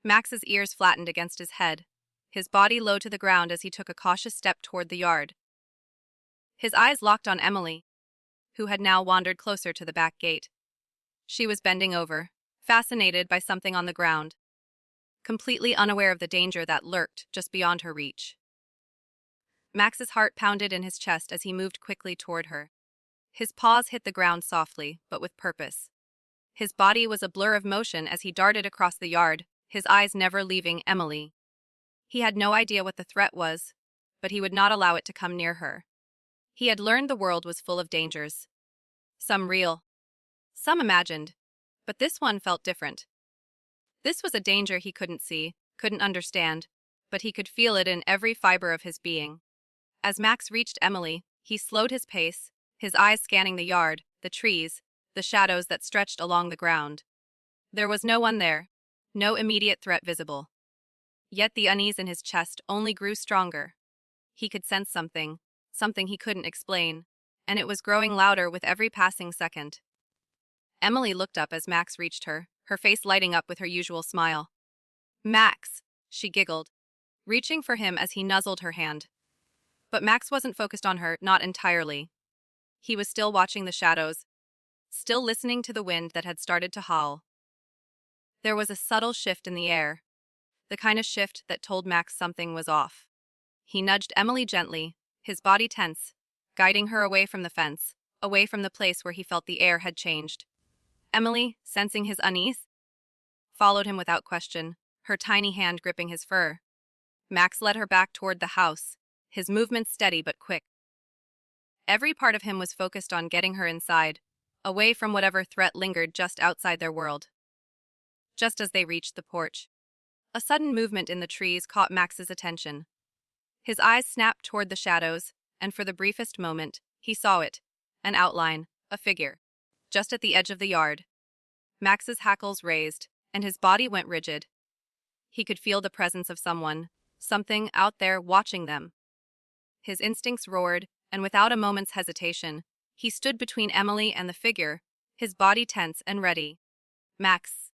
Max's ears flattened against his head, his body low to the ground as he took a cautious step toward the yard. His eyes locked on Emily, who had now wandered closer to the back gate. She was bending over, fascinated by something on the ground. completely unaware of the danger that lurked just beyond her reach. Max's heart pounded in his chest as he moved quickly toward her. His paws hit the ground softly, but with purpose. His body was a blur of motion as he darted across the yard, his eyes never leaving Emily. He had no idea what the threat was, but he would not allow it to come near her. He had learned the world was full of dangers. Some real, some imagined, but this one felt different. This was a danger he couldn't see, couldn't understand, but he could feel it in every fiber of his being. As Max reached Emily, he slowed his pace, his eyes scanning the yard, the trees, the shadows that stretched along the ground. There was no one there, no immediate threat visible. Yet the unease in his chest only grew stronger. He could sense something, something he couldn't explain, and it was growing louder with every passing second. Emily looked up as Max reached her, her face lighting up with her usual smile. "Max," she giggled, reaching for him as he nuzzled her hand. But Max wasn't focused on her, not entirely. He was still watching the shadows, still listening to the wind that had started to howl. There was a subtle shift in the air, the kind of shift that told Max something was off. He nudged Emily gently, his body tense, guiding her away from the fence, away from the place where he felt the air had changed. Emily, sensing his unease, followed him without question, her tiny hand gripping his fur. Max led her back toward the house, his movements steady but quick. Every part of him was focused on getting her inside, away from whatever threat lingered just outside their world. Just as they reached the porch, a sudden movement in the trees caught Max's attention. His eyes snapped toward the shadows, and for the briefest moment, he saw it, an outline, a figure, just at the edge of the yard. Max's hackles raised, and his body went rigid. He could feel the presence of someone, something out there watching them. His instincts roared, and without a moment's hesitation, he stood between Emily and the figure, his body tense and ready. "Max."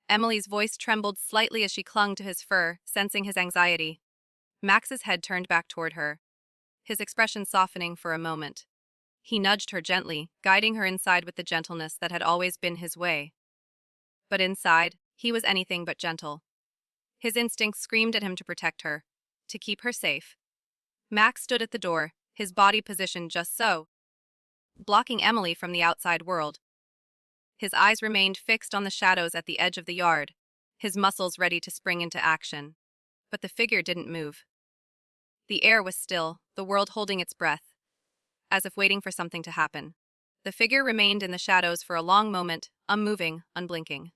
Emily's voice trembled slightly as she clung to his fur, sensing his anxiety. Max's head turned back toward her, his expression softening for a moment. He nudged her gently, guiding her inside with the gentleness that had always been his way. But inside, he was anything but gentle. His instincts screamed at him to protect her, to keep her safe. Max stood at the door, his body positioned just so, blocking Emily from the outside world. His eyes remained fixed on the shadows at the edge of the yard, his muscles ready to spring into action. But the figure didn't move. The air was still, the world holding its breath, as if waiting for something to happen. The figure remained in the shadows for a long moment, unmoving, unblinking.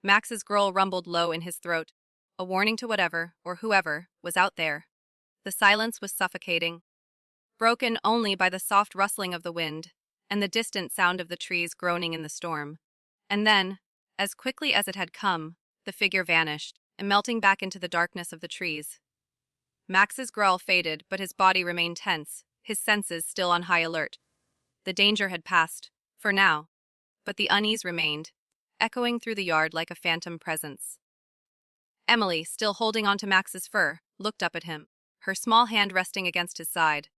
Max's growl rumbled low in his throat, a warning to whatever, or whoever, was out there. The silence was suffocating, broken only by the soft rustling of the wind and the distant sound of the trees groaning in the storm. And then, as quickly as it had come, the figure vanished, and melting back into the darkness of the trees. Max's growl faded, but his body remained tense, his senses still on high alert. The danger had passed, for now, but the unease remained, echoing through the yard like a phantom presence. Emily, still holding onto Max's fur, looked up at him, her small hand resting against his side.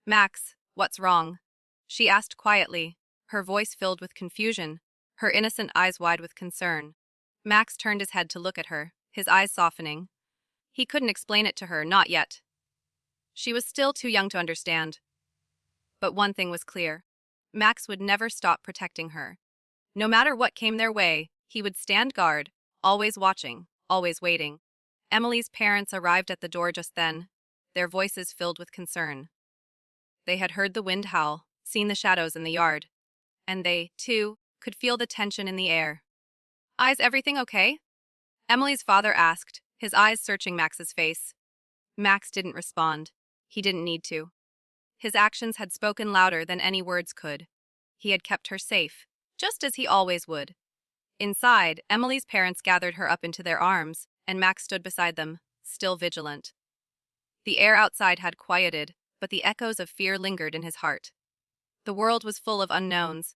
"Max, what's wrong?" she asked quietly, her voice filled with confusion, her innocent eyes wide with concern. Max turned his head to look at her, his eyes softening. He couldn't explain it to her, not yet. She was still too young to understand. But one thing was clear. Max would never stop protecting her. No matter what came their way, he would stand guard, always watching, always waiting. Emily's parents arrived at the door just then, their voices filled with concern. They had heard the wind howl, seen the shadows in the yard, and they, too, could feel the tension in the air. "Is everything okay?" Emily's father asked, his eyes searching Max's face. Max didn't respond. He didn't need to. His actions had spoken louder than any words could. He had kept her safe, just as he always would. Inside, Emily's parents gathered her up into their arms, and Max stood beside them, still vigilant. The air outside had quieted, but the echoes of fear lingered in his heart. The world was full of unknowns,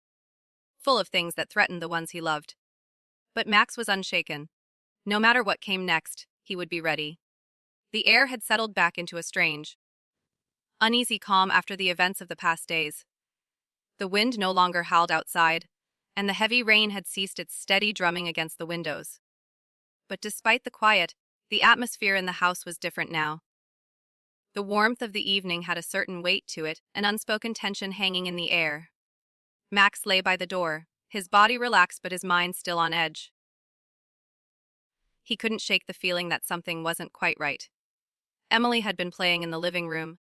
full of things that threatened the ones he loved. But Max was unshaken. No matter what came next, he would be ready. The air had settled back into a strange, uneasy calm after the events of the past days. The wind no longer howled outside, and the heavy rain had ceased its steady drumming against the windows. But despite the quiet, the atmosphere in the house was different now. The warmth of the evening had a certain weight to it, an unspoken tension hanging in the air. Max lay by the door, his body relaxed but his mind still on edge. He couldn't shake the feeling that something wasn't quite right. Emily had been playing in the living room,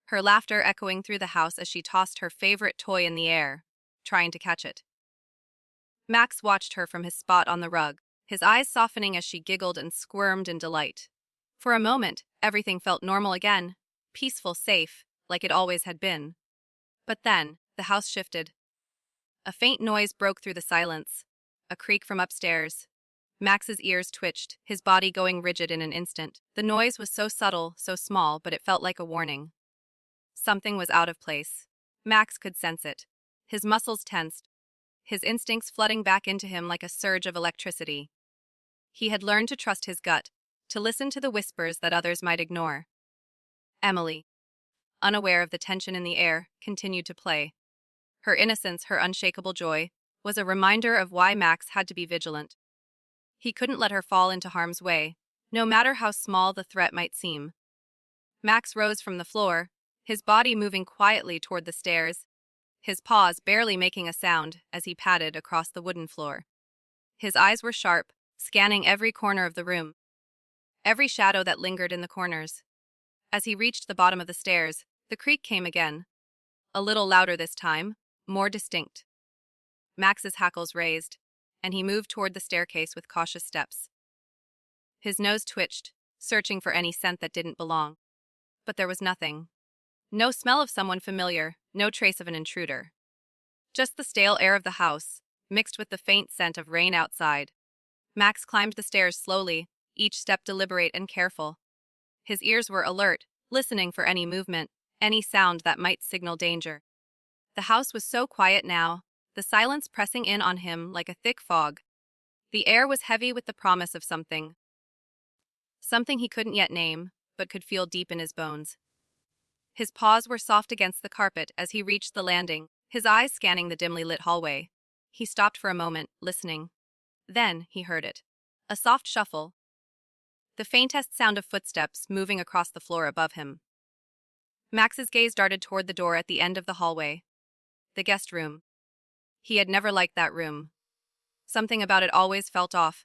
her laughter echoing through the house as she tossed her favorite toy in the air, trying to catch it. Max watched her from his spot on the rug, his eyes softening as she giggled and squirmed in delight. For a moment, everything felt normal again, peaceful, safe, like it always had been. But then, the house shifted. A faint noise broke through the silence, a creak from upstairs. Max's ears twitched, his body going rigid in an instant. The noise was so subtle, so small, but it felt like a warning. Something was out of place. Max could sense it. His muscles tensed, his instincts flooding back into him like a surge of electricity. He had learned to trust his gut, to listen to the whispers that others might ignore. Emily, unaware of the tension in the air, continued to play. Her innocence, her unshakable joy, was a reminder of why Max had to be vigilant. He couldn't let her fall into harm's way, no matter how small the threat might seem. Max rose from the floor, his body moving quietly toward the stairs, his paws barely making a sound as he padded across the wooden floor. His eyes were sharp, scanning every corner of the room, every shadow that lingered in the corners. As he reached the bottom of the stairs, the creak came again, a little louder this time, more distinct. Max's hackles raised, and he moved toward the staircase with cautious steps. His nose twitched, searching for any scent that didn't belong. But there was nothing. No smell of someone familiar, no trace of an intruder. Just the stale air of the house, mixed with the faint scent of rain outside. Max climbed the stairs slowly, each step deliberate and careful. His ears were alert, listening for any movement, any sound that might signal danger. The house was so quiet now, the silence pressing in on him like a thick fog. The air was heavy with the promise of something. Something he couldn't yet name, but could feel deep in his bones. His paws were soft against the carpet as he reached the landing, his eyes scanning the dimly lit hallway. He stopped for a moment, listening. Then he heard it. A soft shuffle. The faintest sound of footsteps moving across the floor above him. Max's gaze darted toward the door at the end of the hallway. The guest room. He had never liked that room. Something about it always felt off,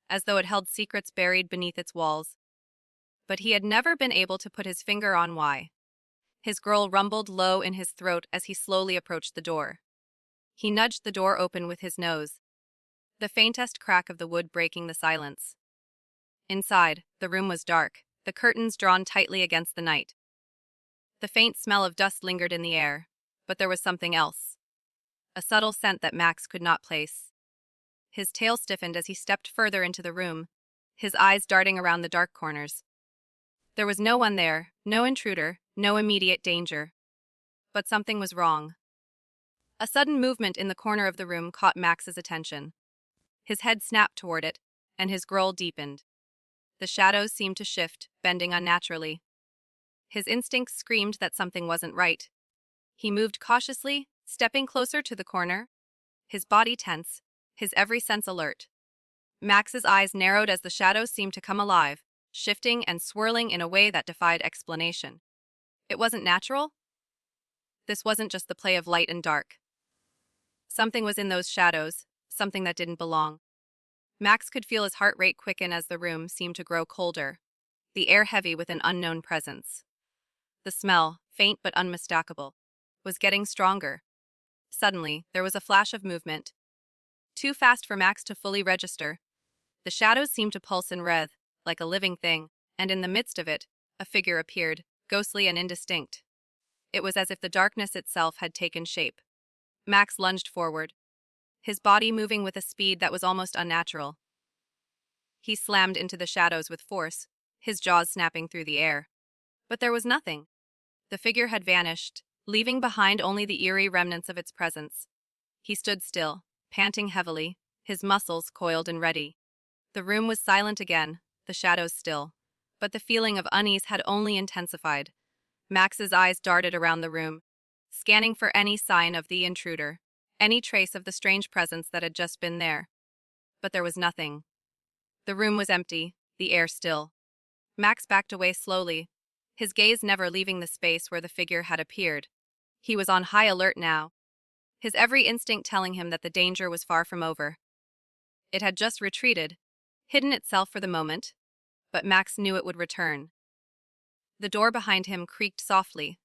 as though it held secrets buried beneath its walls. But he had never been able to put his finger on why. His growl rumbled low in his throat as he slowly approached the door. He nudged the door open with his nose, the faintest crack of the wood breaking the silence. Inside, the room was dark, the curtains drawn tightly against the night. The faint smell of dust lingered in the air, but there was something else. A subtle scent that Max could not place. His tail stiffened as he stepped further into the room, his eyes darting around the dark corners. There was no one there, no intruder, no immediate danger. But something was wrong. A sudden movement in the corner of the room caught Max's attention. His head snapped toward it, and his growl deepened. The shadows seemed to shift, bending unnaturally. His instincts screamed that something wasn't right. He moved cautiously, stepping closer to the corner, his body tense, his every sense alert. Max's eyes narrowed as the shadows seemed to come alive, shifting and swirling in a way that defied explanation. It wasn't natural. This wasn't just the play of light and dark. Something was in those shadows, something that didn't belong. Max could feel his heart rate quicken as the room seemed to grow colder, the air heavy with an unknown presence. The smell, faint but unmistakable, was getting stronger. Suddenly, there was a flash of movement. Too fast for Max to fully register. The shadows seemed to pulse and writhe, like a living thing, and in the midst of it, a figure appeared, ghostly and indistinct. It was as if the darkness itself had taken shape. Max lunged forward, his body moving with a speed that was almost unnatural. He slammed into the shadows with force, his jaws snapping through the air. But there was nothing. The figure had vanished, leaving behind only the eerie remnants of its presence. He stood still, panting heavily, his muscles coiled and ready. The room was silent again, the shadows still. But the feeling of unease had only intensified. Max's eyes darted around the room, scanning for any sign of the intruder, any trace of the strange presence that had just been there. But there was nothing. The room was empty, the air still. Max backed away slowly, his gaze never leaving the space where the figure had appeared. He was on high alert now, his every instinct telling him that the danger was far from over. It had just retreated, hidden itself for the moment, but Max knew it would return. The door behind him creaked softly,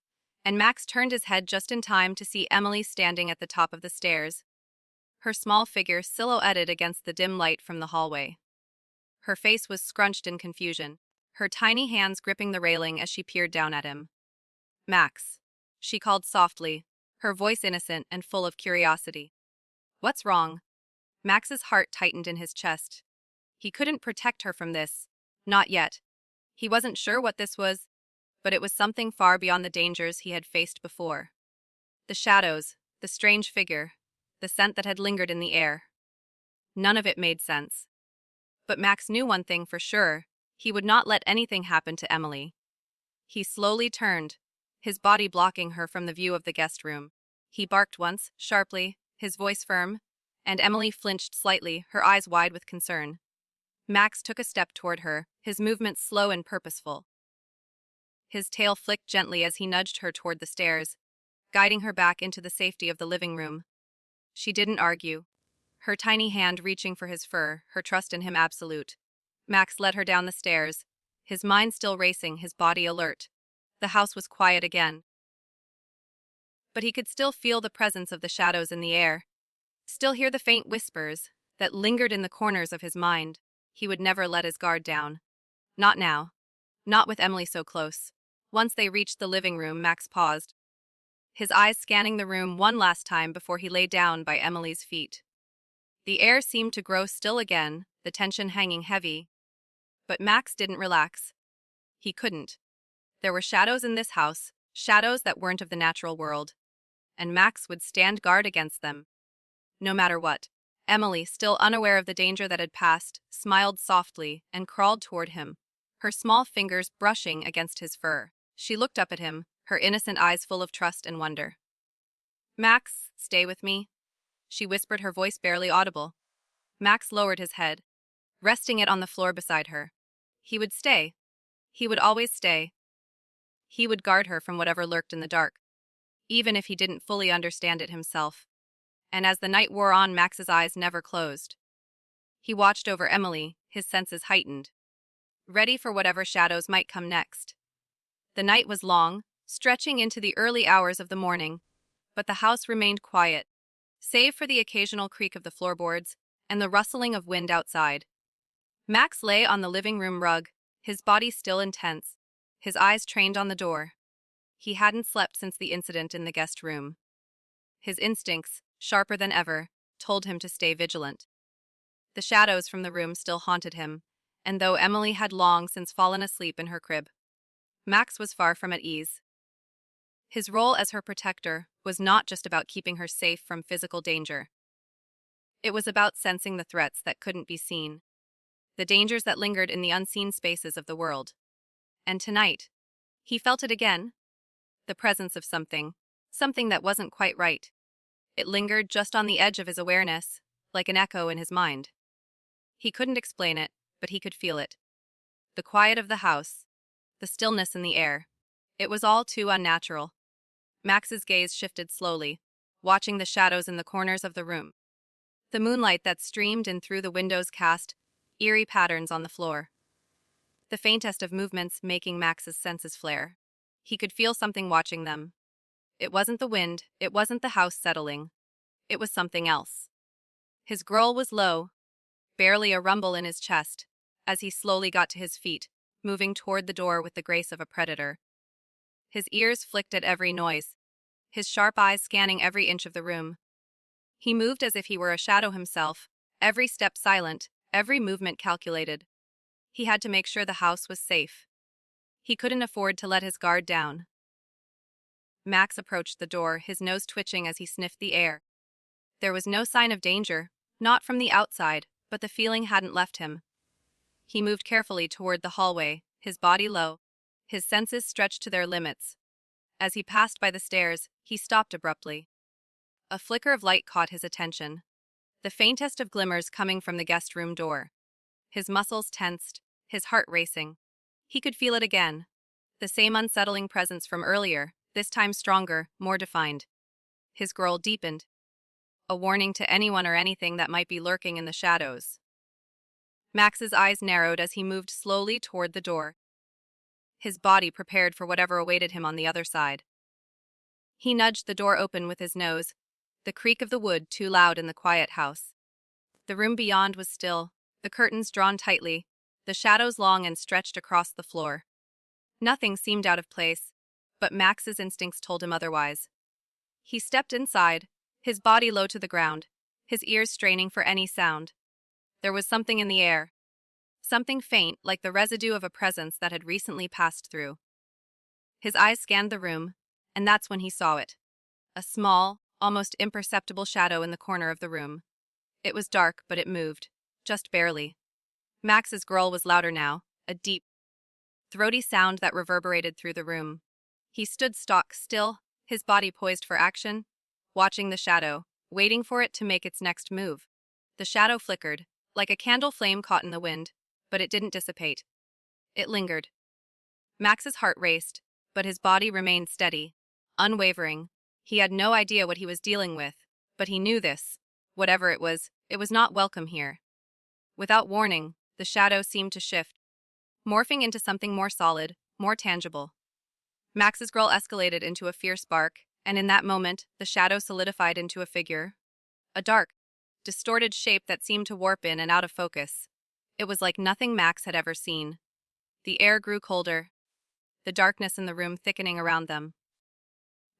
and Max turned his head just in time to see Emily standing at the top of the stairs, her small figure silhouetted against the dim light from the hallway. Her face was scrunched in confusion, her tiny hands gripping the railing as she peered down at him. "Max," she called softly, her voice innocent and full of curiosity. "What's wrong?" Max's heart tightened in his chest. He couldn't protect her from this. Not yet. He wasn't sure what this was, but it was something far beyond the dangers he had faced before. The shadows, the strange figure, the scent that had lingered in the air. None of it made sense. But Max knew one thing for sure: he would not let anything happen to Emily. He slowly turned, his body blocking her from the view of the guest room. He barked once, sharply, his voice firm, and Emily flinched slightly, her eyes wide with concern. Max took a step toward her, his movements slow and purposeful. His tail flicked gently as he nudged her toward the stairs, guiding her back into the safety of the living room. She didn't argue, her tiny hand reaching for his fur, her trust in him absolute. Max led her down the stairs, his mind still racing, his body alert. The house was quiet again, but he could still feel the presence of the shadows in the air, still hear the faint whispers that lingered in the corners of his mind. He would never let his guard down. Not now. Not with Emily so close. Once they reached the living room, Max paused, his eyes scanning the room one last time before he lay down by Emily's feet. The air seemed to grow still again, the tension hanging heavy. But Max didn't relax. He couldn't. There were shadows in this house, shadows that weren't of the natural world, and Max would stand guard against them. No matter what. Emily, still unaware of the danger that had passed, smiled softly and crawled toward him, her small fingers brushing against his fur. She looked up at him, her innocent eyes full of trust and wonder. "Max, stay with me," she whispered, her voice barely audible. Max lowered his head, resting it on the floor beside her. He would stay. He would always stay. He would guard her from whatever lurked in the dark, even if he didn't fully understand it himself. And as the night wore on, Max's eyes never closed. He watched over Emily, his senses heightened, ready for whatever shadows might come next. The night was long, stretching into the early hours of the morning, but the house remained quiet, save for the occasional creak of the floorboards and the rustling of wind outside. Max lay on the living room rug, his body still intense, his eyes trained on the door. He hadn't slept since the incident in the guest room. His instincts, sharper than ever, told him to stay vigilant. The shadows from the room still haunted him, and though Emily had long since fallen asleep in her crib, Max was far from at ease. His role as her protector was not just about keeping her safe from physical danger. It was about sensing the threats that couldn't be seen, the dangers that lingered in the unseen spaces of the world. And tonight, he felt it again, the presence of something that wasn't quite right. It lingered just on the edge of his awareness, like an echo in his mind. He couldn't explain it, but he could feel it. The quiet of the house, the stillness in the air. It was all too unnatural. Max's gaze shifted slowly, watching the shadows in the corners of the room. The moonlight that streamed in through the windows cast eerie patterns on the floor, the faintest of movements making Max's senses flare. He could feel something watching them. It wasn't the wind, it wasn't the house settling. It was something else. His growl was low, barely a rumble in his chest, as he slowly got to his feet, moving toward the door with the grace of a predator. His ears flicked at every noise, his sharp eyes scanning every inch of the room. He moved as if he were a shadow himself, every step silent, every movement calculated. He had to make sure the house was safe. He couldn't afford to let his guard down. Max approached the door, his nose twitching as he sniffed the air. There was no sign of danger, not from the outside, but the feeling hadn't left him. He moved carefully toward the hallway, his body low, his senses stretched to their limits. As he passed by the stairs, he stopped abruptly. A flicker of light caught his attention, the faintest of glimmers coming from the guest room door. his muscles tensed, his heart racing. He could feel it again. The same unsettling presence from earlier, this time stronger, more defined. His growl deepened, a warning to anyone or anything that might be lurking in the shadows. Max's eyes narrowed as he moved slowly toward the door, his body prepared for whatever awaited him on the other side. He nudged the door open with his nose, the creak of the wood too loud in the quiet house. The room beyond was still, the curtains drawn tightly, the shadows long and stretched across the floor. Nothing seemed out of place, but Max's instincts told him otherwise. He stepped inside, his body low to the ground, his ears straining for any sound. There was something in the air, something faint like the residue of a presence that had recently passed through. His eyes scanned the room, and that's when he saw it. A small, almost imperceptible shadow in the corner of the room. It was dark, but it moved, just barely. Max's growl was louder now, a deep, throaty sound that reverberated through the room. He stood stock still, his body poised for action, watching the shadow, waiting for it to make its next move. The shadow flickered, like a candle flame caught in the wind, but it didn't dissipate. It lingered. Max's heart raced, but his body remained steady, unwavering. He had no idea what he was dealing with, but he knew this. Whatever it was not welcome here. Without warning, the shadow seemed to shift, morphing into something more solid, more tangible. Max's growl escalated into a fierce bark, and in that moment, the shadow solidified into a figure. A dark, distorted shape that seemed to warp in and out of focus. It was like nothing Max had ever seen. The air grew colder, the darkness in the room thickening around them.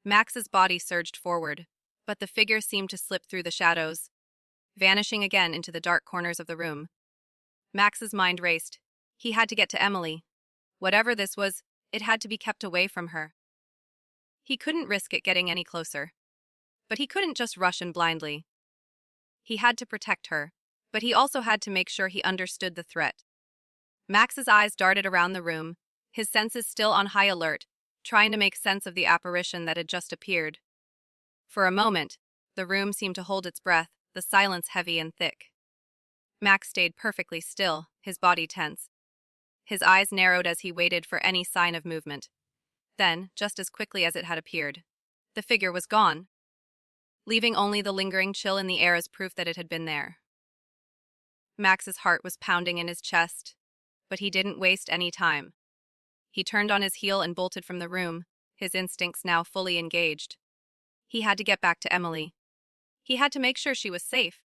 Max's body surged forward, but the figure seemed to slip through the shadows, vanishing again into the dark corners of the room. Max's mind raced. He had to get to Emily. Whatever this was, it had to be kept away from her. He couldn't risk it getting any closer. But he couldn't just rush in blindly. He had to protect her, but he also had to make sure he understood the threat. Max's eyes darted around the room, his senses still on high alert, trying to make sense of the apparition that had just appeared. For a moment, the room seemed to hold its breath, the silence heavy and thick. Max stayed perfectly still, his body tense. His eyes narrowed as he waited for any sign of movement. Then, just as quickly as it had appeared, the figure was gone, leaving only the lingering chill in the air as proof that it had been there. Max's heart was pounding in his chest, but he didn't waste any time. He turned on his heel and bolted from the room, his instincts now fully engaged. He had to get back to Emily. He had to make sure she was safe.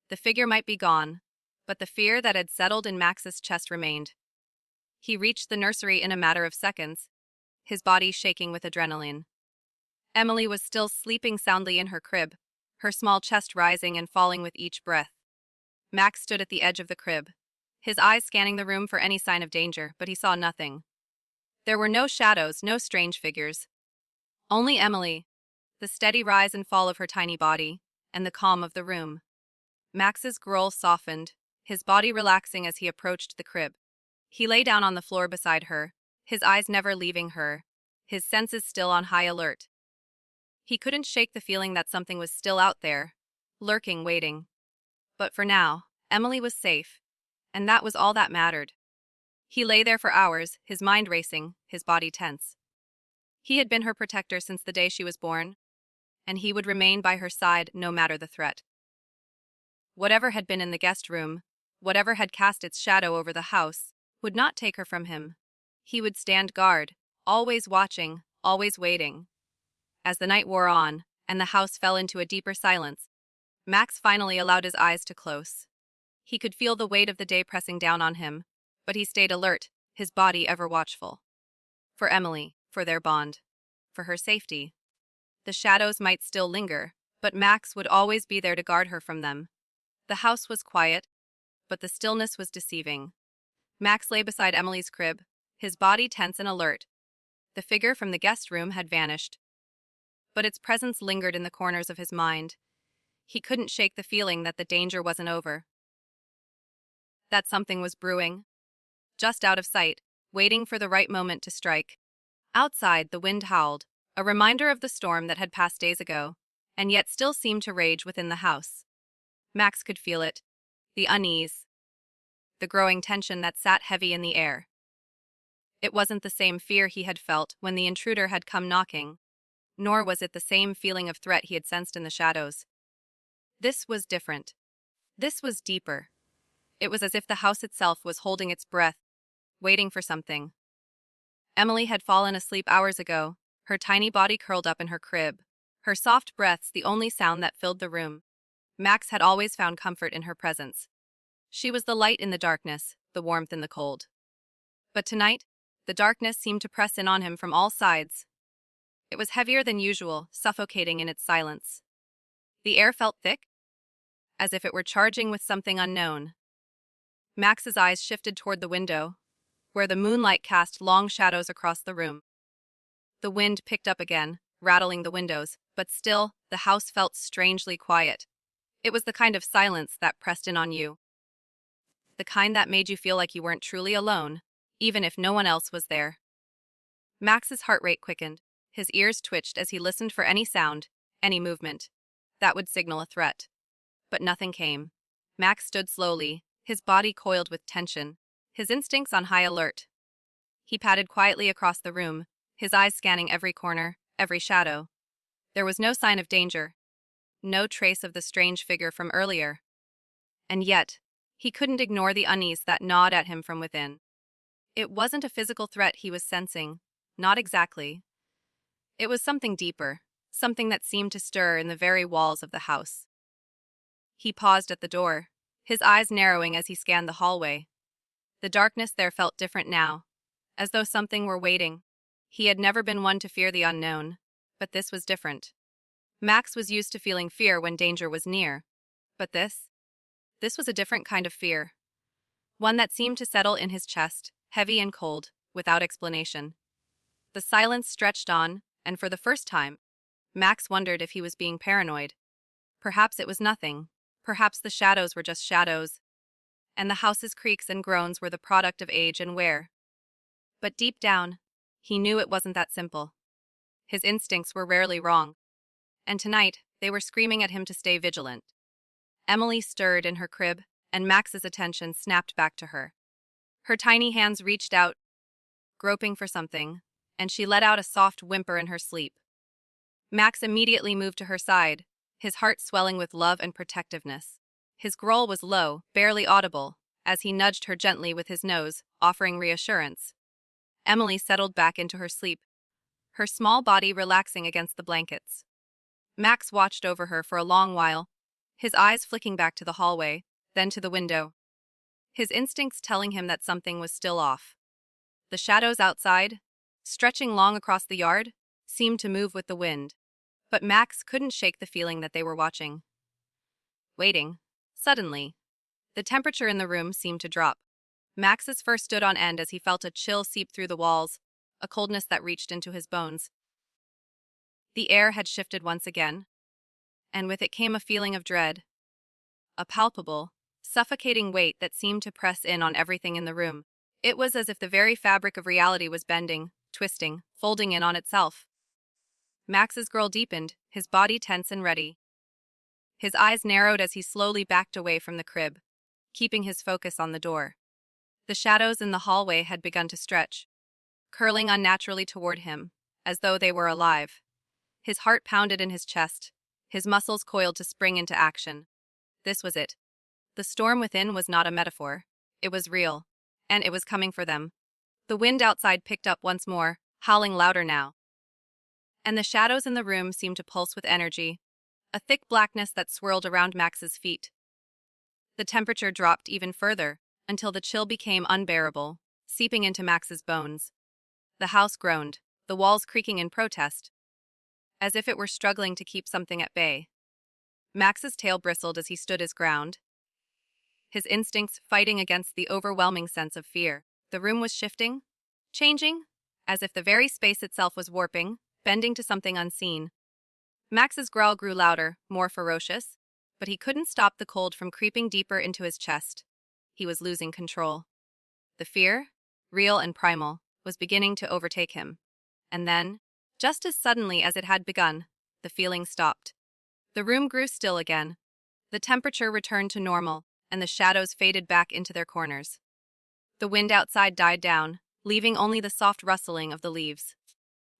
The figure might be gone, but the fear that had settled in Max's chest remained. He reached the nursery in a matter of seconds, his body shaking with adrenaline. Emily was still sleeping soundly in her crib, her small chest rising and falling with each breath. Max stood at the edge of the crib, his eyes scanning the room for any sign of danger, but he saw nothing. There were no shadows, no strange figures. Only Emily, the steady rise and fall of her tiny body, and the calm of the room. Max's growl softened, his body relaxing as he approached the crib. He lay down on the floor beside her, his eyes never leaving her, his senses still on high alert. He couldn't shake the feeling that something was still out there, lurking, waiting. But for now, Emily was safe, and that was all that mattered. He lay there for hours, his mind racing, his body tense. He had been her protector since the day she was born, and he would remain by her side no matter the threat. Whatever had been in the guest room, whatever had cast its shadow over the house, would not take her from him. He would stand guard, always watching, always waiting. As the night wore on, and the house fell into a deeper silence, Max finally allowed his eyes to close. He could feel the weight of the day pressing down on him, but he stayed alert, his body ever watchful. For Emily, for their bond, for her safety. The shadows might still linger, but Max would always be there to guard her from them. The house was quiet, but the stillness was deceiving. Max lay beside Emily's crib, his body tense and alert. The figure from the guest room had vanished, but its presence lingered in the corners of his mind. He couldn't shake the feeling that the danger wasn't over, that something was brewing, just out of sight, waiting for the right moment to strike. Outside, the wind howled, a reminder of the storm that had passed days ago, and yet still seemed to rage within the house. Max could feel it, the unease, the growing tension that sat heavy in the air. It wasn't the same fear he had felt when the intruder had come knocking, nor was it the same feeling of threat he had sensed in the shadows. This was different. This was deeper. It was as if the house itself was holding its breath, waiting for something. Emily had fallen asleep hours ago, her tiny body curled up in her crib, her soft breaths the only sound that filled the room. Max had always found comfort in her presence. She was the light in the darkness, the warmth in the cold. But tonight, the darkness seemed to press in on him from all sides. It was heavier than usual, suffocating in its silence. The air felt thick, as if it were charging with something unknown. Max's eyes shifted toward the window, where the moonlight cast long shadows across the room. The wind picked up again, rattling the windows, but still, the house felt strangely quiet. It was the kind of silence that pressed in on you. The kind that made you feel like you weren't truly alone, even if no one else was there. Max's heart rate quickened. His ears twitched as he listened for any sound, any movement. That would signal a threat. But nothing came. Max stood slowly, his body coiled with tension, his instincts on high alert. He padded quietly across the room, his eyes scanning every corner, every shadow. There was no sign of danger, no trace of the strange figure from earlier. And yet, he couldn't ignore the unease that gnawed at him from within. It wasn't a physical threat he was sensing, not exactly. It was something deeper, something that seemed to stir in the very walls of the house. He paused at the door, his eyes narrowing as he scanned the hallway. The darkness there felt different now, as though something were waiting. He had never been one to fear the unknown, but this was different. Max was used to feeling fear when danger was near, but this was a different kind of fear. One that seemed to settle in his chest, heavy and cold, without explanation. The silence stretched on, and for the first time, Max wondered if he was being paranoid. Perhaps it was nothing. Perhaps the shadows were just shadows, and the house's creaks and groans were the product of age and wear. But deep down, he knew it wasn't that simple. His instincts were rarely wrong, and tonight they were screaming at him to stay vigilant. Emily stirred in her crib, and Max's attention snapped back to her. Her tiny hands reached out, groping for something, and she let out a soft whimper in her sleep. Max immediately moved to her side, his heart swelling with love and protectiveness. His growl was low, barely audible, as he nudged her gently with his nose, offering reassurance. Emily settled back into her sleep, her small body relaxing against the blankets. Max watched over her for a long while, his eyes flicking back to the hallway, then to the window. His instincts telling him that something was still off. The shadows outside, stretching long across the yard, seemed to move with the wind, but Max couldn't shake the feeling that they were watching. Waiting. Suddenly, the temperature in the room seemed to drop. Max's fur stood on end as he felt a chill seep through the walls, a coldness that reached into his bones. The air had shifted once again, and with it came a feeling of dread, a palpable, suffocating weight that seemed to press in on everything in the room. It was as if the very fabric of reality was bending, twisting, folding in on itself. Max's growl deepened, his body tense and ready. His eyes narrowed as he slowly backed away from the crib, keeping his focus on the door. The shadows in the hallway had begun to stretch, curling unnaturally toward him, as though they were alive. His heart pounded in his chest, his muscles coiled to spring into action. This was it. The storm within was not a metaphor. It was real, and it was coming for them. The wind outside picked up once more, howling louder now. And the shadows in the room seemed to pulse with energy, a thick blackness that swirled around Max's feet. The temperature dropped even further, until the chill became unbearable, seeping into Max's bones. The house groaned, the walls creaking in protest, as if it were struggling to keep something at bay. Max's tail bristled as he stood his ground, his instincts fighting against the overwhelming sense of fear. The room was shifting, changing, as if the very space itself was warping, bending to something unseen. Max's growl grew louder, more ferocious, but he couldn't stop the cold from creeping deeper into his chest. He was losing control. The fear, real and primal, was beginning to overtake him. And then, just as suddenly as it had begun, the feeling stopped. The room grew still again. The temperature returned to normal, and the shadows faded back into their corners. The wind outside died down, leaving only the soft rustling of the leaves.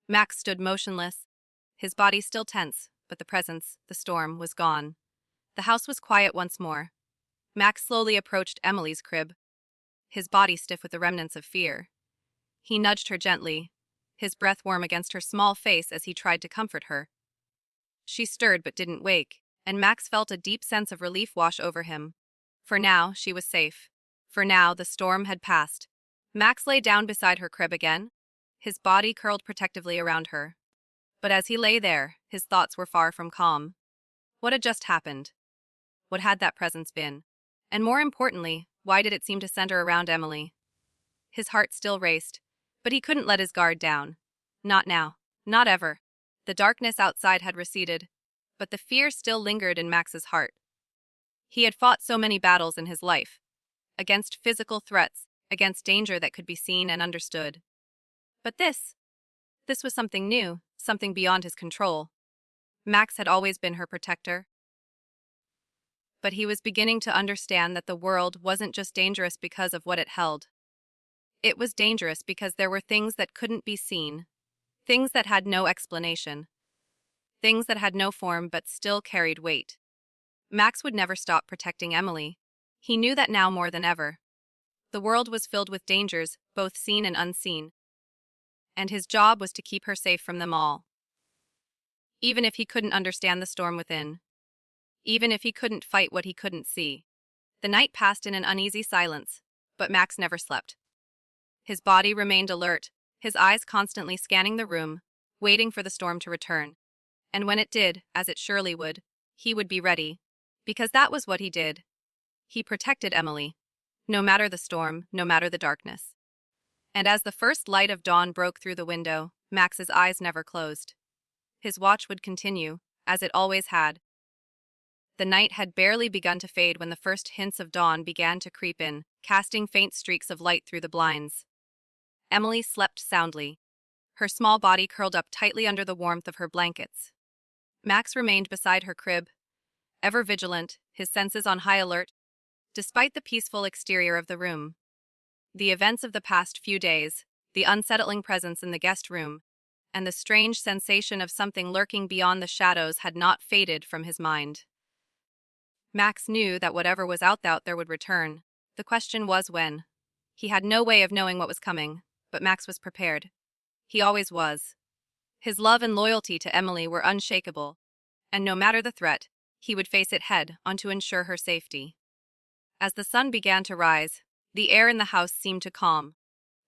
Max stood motionless, his body still tense, but the presence, the storm, was gone. The house was quiet once more. Max slowly approached Emily's crib, his body stiff with the remnants of fear. He nudged her gently, his breath warm against her small face as he tried to comfort her. She stirred but didn't wake, and Max felt a deep sense of relief wash over him. For now, she was safe. For now, the storm had passed. Max lay down beside her crib again, his body curled protectively around her. But as he lay there, his thoughts were far from calm. What had just happened? What had that presence been? And more importantly, why did it seem to center around Emily? His heart still raced, but he couldn't let his guard down. Not now. Not ever. The darkness outside had receded, but the fear still lingered in Max's heart. He had fought so many battles in his life, against physical threats, against danger that could be seen and understood. But this was something new, something beyond his control. Max had always been her protector, but he was beginning to understand that the world wasn't just dangerous because of what it held. It was dangerous because there were things that couldn't be seen, things that had no explanation, things that had no form but still carried weight. Max would never stop protecting Emily. He knew that now more than ever. The world was filled with dangers, both seen and unseen, and his job was to keep her safe from them all. Even if he couldn't understand the storm within. Even if he couldn't fight what he couldn't see. The night passed in an uneasy silence, but Max never slept. His body remained alert, his eyes constantly scanning the room, waiting for the storm to return. And when it did, as it surely would, he would be ready. Because that was what he did. He protected Emily. No matter the storm, no matter the darkness. And as the first light of dawn broke through the window, Max's eyes never closed. His watch would continue, as it always had. The night had barely begun to fade when the first hints of dawn began to creep in, casting faint streaks of light through the blinds. Emily slept soundly, her small body curled up tightly under the warmth of her blankets. Max remained beside her crib, ever vigilant, his senses on high alert, despite the peaceful exterior of the room. The events of the past few days, the unsettling presence in the guest room, and the strange sensation of something lurking beyond the shadows had not faded from his mind. Max knew that whatever was out there would return. The question was when. He had no way of knowing what was coming, but Max was prepared. He always was. His love and loyalty to Emily were unshakable, and no matter the threat, he would face it head on to ensure her safety. As the sun began to rise, the air in the house seemed to calm,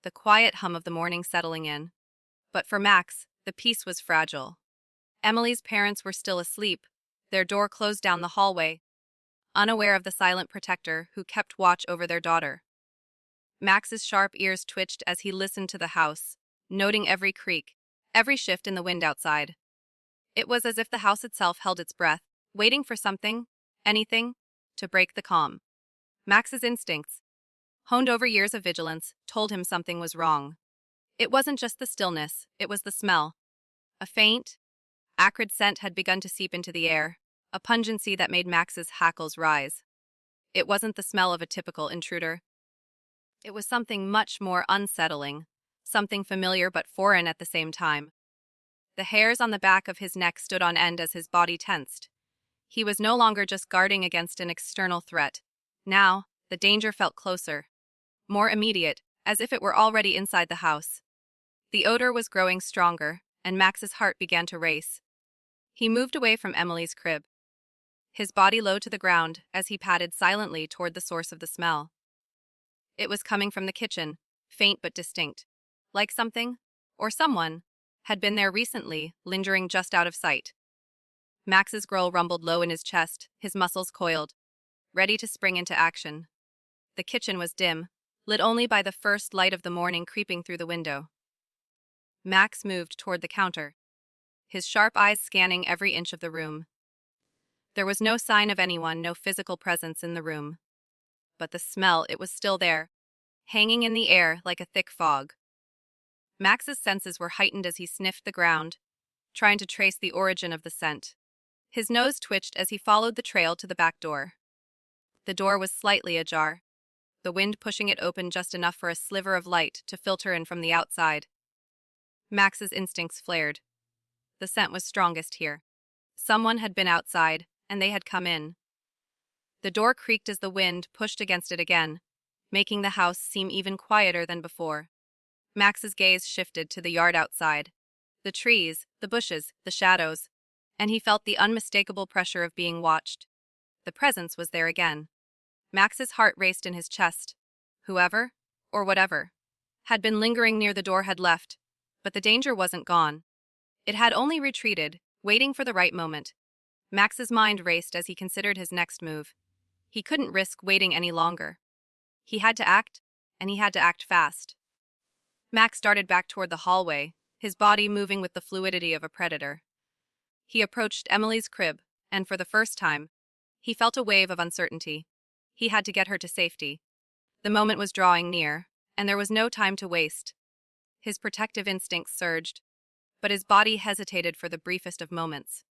the quiet hum of the morning settling in. But for Max, the peace was fragile. Emily's parents were still asleep, their door closed down the hallway, unaware of the silent protector who kept watch over their daughter. Max's sharp ears twitched as he listened to the house, noting every creak, every shift in the wind outside. It was as if the house itself held its breath, waiting for something, anything, to break the calm. Max's instincts, honed over years of vigilance, told him something was wrong. It wasn't just the stillness, it was the smell. A faint, acrid scent had begun to seep into the air, a pungency that made Max's hackles rise. It wasn't the smell of a typical intruder. It was something much more unsettling, something familiar but foreign at the same time. The hairs on the back of his neck stood on end as his body tensed. He was no longer just guarding against an external threat. Now, the danger felt closer, more immediate, as if it were already inside the house. The odor was growing stronger, and Max's heart began to race. He moved away from Emily's crib, his body low to the ground as he padded silently toward the source of the smell. It was coming from the kitchen, faint but distinct, like something, or someone, had been there recently, lingering just out of sight. Max's growl rumbled low in his chest, his muscles coiled, ready to spring into action. The kitchen was dim, lit only by the first light of the morning creeping through the window. Max moved toward the counter, his sharp eyes scanning every inch of the room. There was no sign of anyone, no physical presence in the room. But the smell, it was still there, hanging in the air like a thick fog. Max's senses were heightened as he sniffed the ground, trying to trace the origin of the scent. His nose twitched as he followed the trail to the back door. The door was slightly ajar, the wind pushing it open just enough for a sliver of light to filter in from the outside. Max's instincts flared. The scent was strongest here. Someone had been outside, and they had come in. The door creaked as the wind pushed against it again, making the house seem even quieter than before. Max's gaze shifted to the yard outside. The trees, the bushes, the shadows, and he felt the unmistakable pressure of being watched. The presence was there again. Max's heart raced in his chest. Whoever, or whatever, had been lingering near the door had left, but the danger wasn't gone. It had only retreated, waiting for the right moment. Max's mind raced as he considered his next move. He couldn't risk waiting any longer. He had to act, and he had to act fast. Max darted back toward the hallway, his body moving with the fluidity of a predator. He approached Emily's crib, and for the first time, he felt a wave of uncertainty. He had to get her to safety. The moment was drawing near, and there was no time to waste. His protective instincts surged, but his body hesitated for the briefest of moments.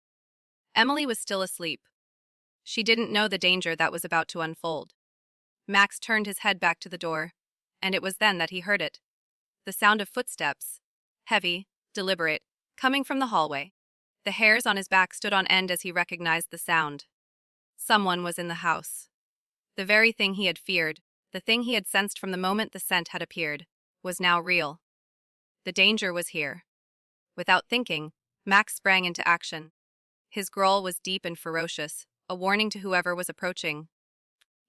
Emily was still asleep. She didn't know the danger that was about to unfold. Max turned his head back to the door, and it was then that he heard it. The sound of footsteps, heavy, deliberate, coming from the hallway. The hairs on his back stood on end as he recognized the sound. Someone was in the house. The very thing he had feared, the thing he had sensed from the moment the scent had appeared, was now real. The danger was here. Without thinking, Max sprang into action. His growl was deep and ferocious, a warning to whoever was approaching.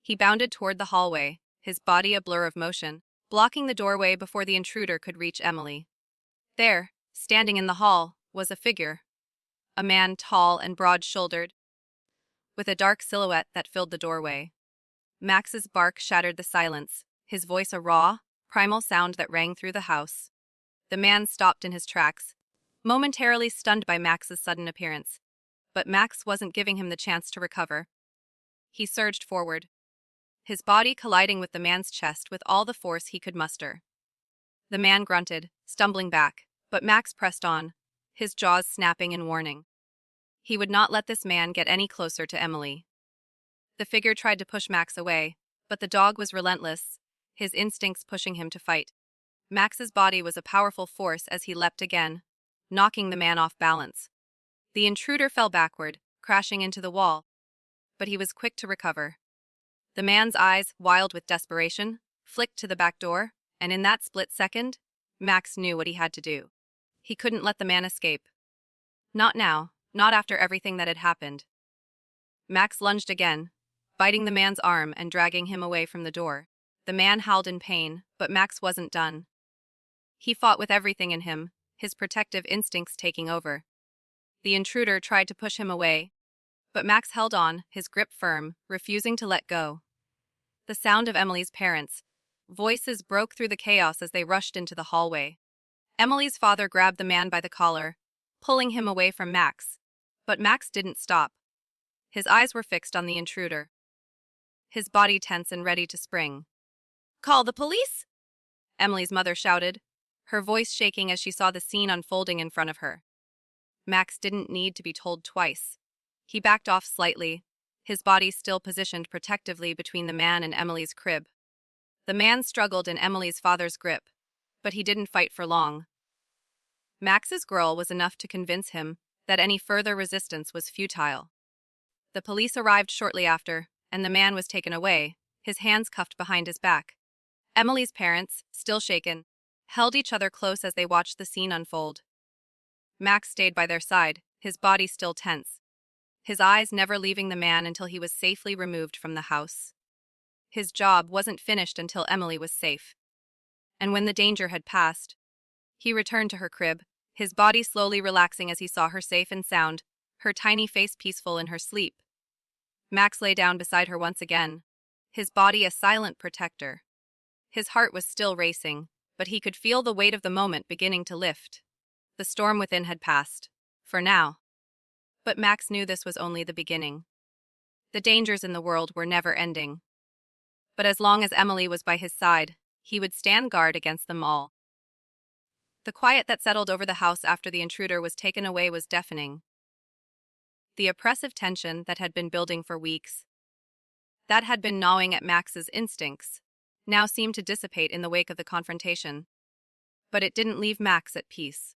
He bounded toward the hallway, his body a blur of motion, blocking the doorway before the intruder could reach Emily. There, standing in the hall, was a figure. A man tall and broad-shouldered, with a dark silhouette that filled the doorway. Max's bark shattered the silence, his voice a raw, primal sound that rang through the house. The man stopped in his tracks, momentarily stunned by Max's sudden appearance. But Max wasn't giving him the chance to recover. He surged forward, his body colliding with the man's chest with all the force he could muster. The man grunted, stumbling back, but Max pressed on, his jaws snapping in warning. He would not let this man get any closer to Emily. The figure tried to push Max away, but the dog was relentless, his instincts pushing him to fight. Max's body was a powerful force as he leapt again, knocking the man off balance. The intruder fell backward, crashing into the wall, but he was quick to recover. The man's eyes, wild with desperation, flicked to the back door, and in that split second, Max knew what he had to do. He couldn't let the man escape. Not now, not after everything that had happened. Max lunged again, biting the man's arm and dragging him away from the door. The man howled in pain, but Max wasn't done. He fought with everything in him, his protective instincts taking over. The intruder tried to push him away, but Max held on, his grip firm, refusing to let go. The sound of Emily's parents' voices broke through the chaos as they rushed into the hallway. Emily's father grabbed the man by the collar, pulling him away from Max. But Max didn't stop. His eyes were fixed on the intruder, his body tense and ready to spring. "Call the police!" Emily's mother shouted, her voice shaking as she saw the scene unfolding in front of her. Max didn't need to be told twice. He backed off slightly, his body still positioned protectively between the man and Emily's crib. The man struggled in Emily's father's grip, but he didn't fight for long. Max's growl was enough to convince him that any further resistance was futile. The police arrived shortly after, and the man was taken away, his hands cuffed behind his back. Emily's parents, still shaken, held each other close as they watched the scene unfold. Max stayed by their side, his body still tense, his eyes never leaving the man until he was safely removed from the house. His job wasn't finished until Emily was safe. And when the danger had passed, he returned to her crib, his body slowly relaxing as he saw her safe and sound, her tiny face peaceful in her sleep. Max lay down beside her once again, his body a silent protector. His heart was still racing, but he could feel the weight of the moment beginning to lift. The storm within had passed, for now. But Max knew this was only the beginning. The dangers in the world were never ending. But as long as Emily was by his side, he would stand guard against them all. The quiet that settled over the house after the intruder was taken away was deafening. The oppressive tension that had been building for weeks. that had been gnawing at Max's instincts now seemed to dissipate in the wake of the confrontation. But it didn't leave Max at peace.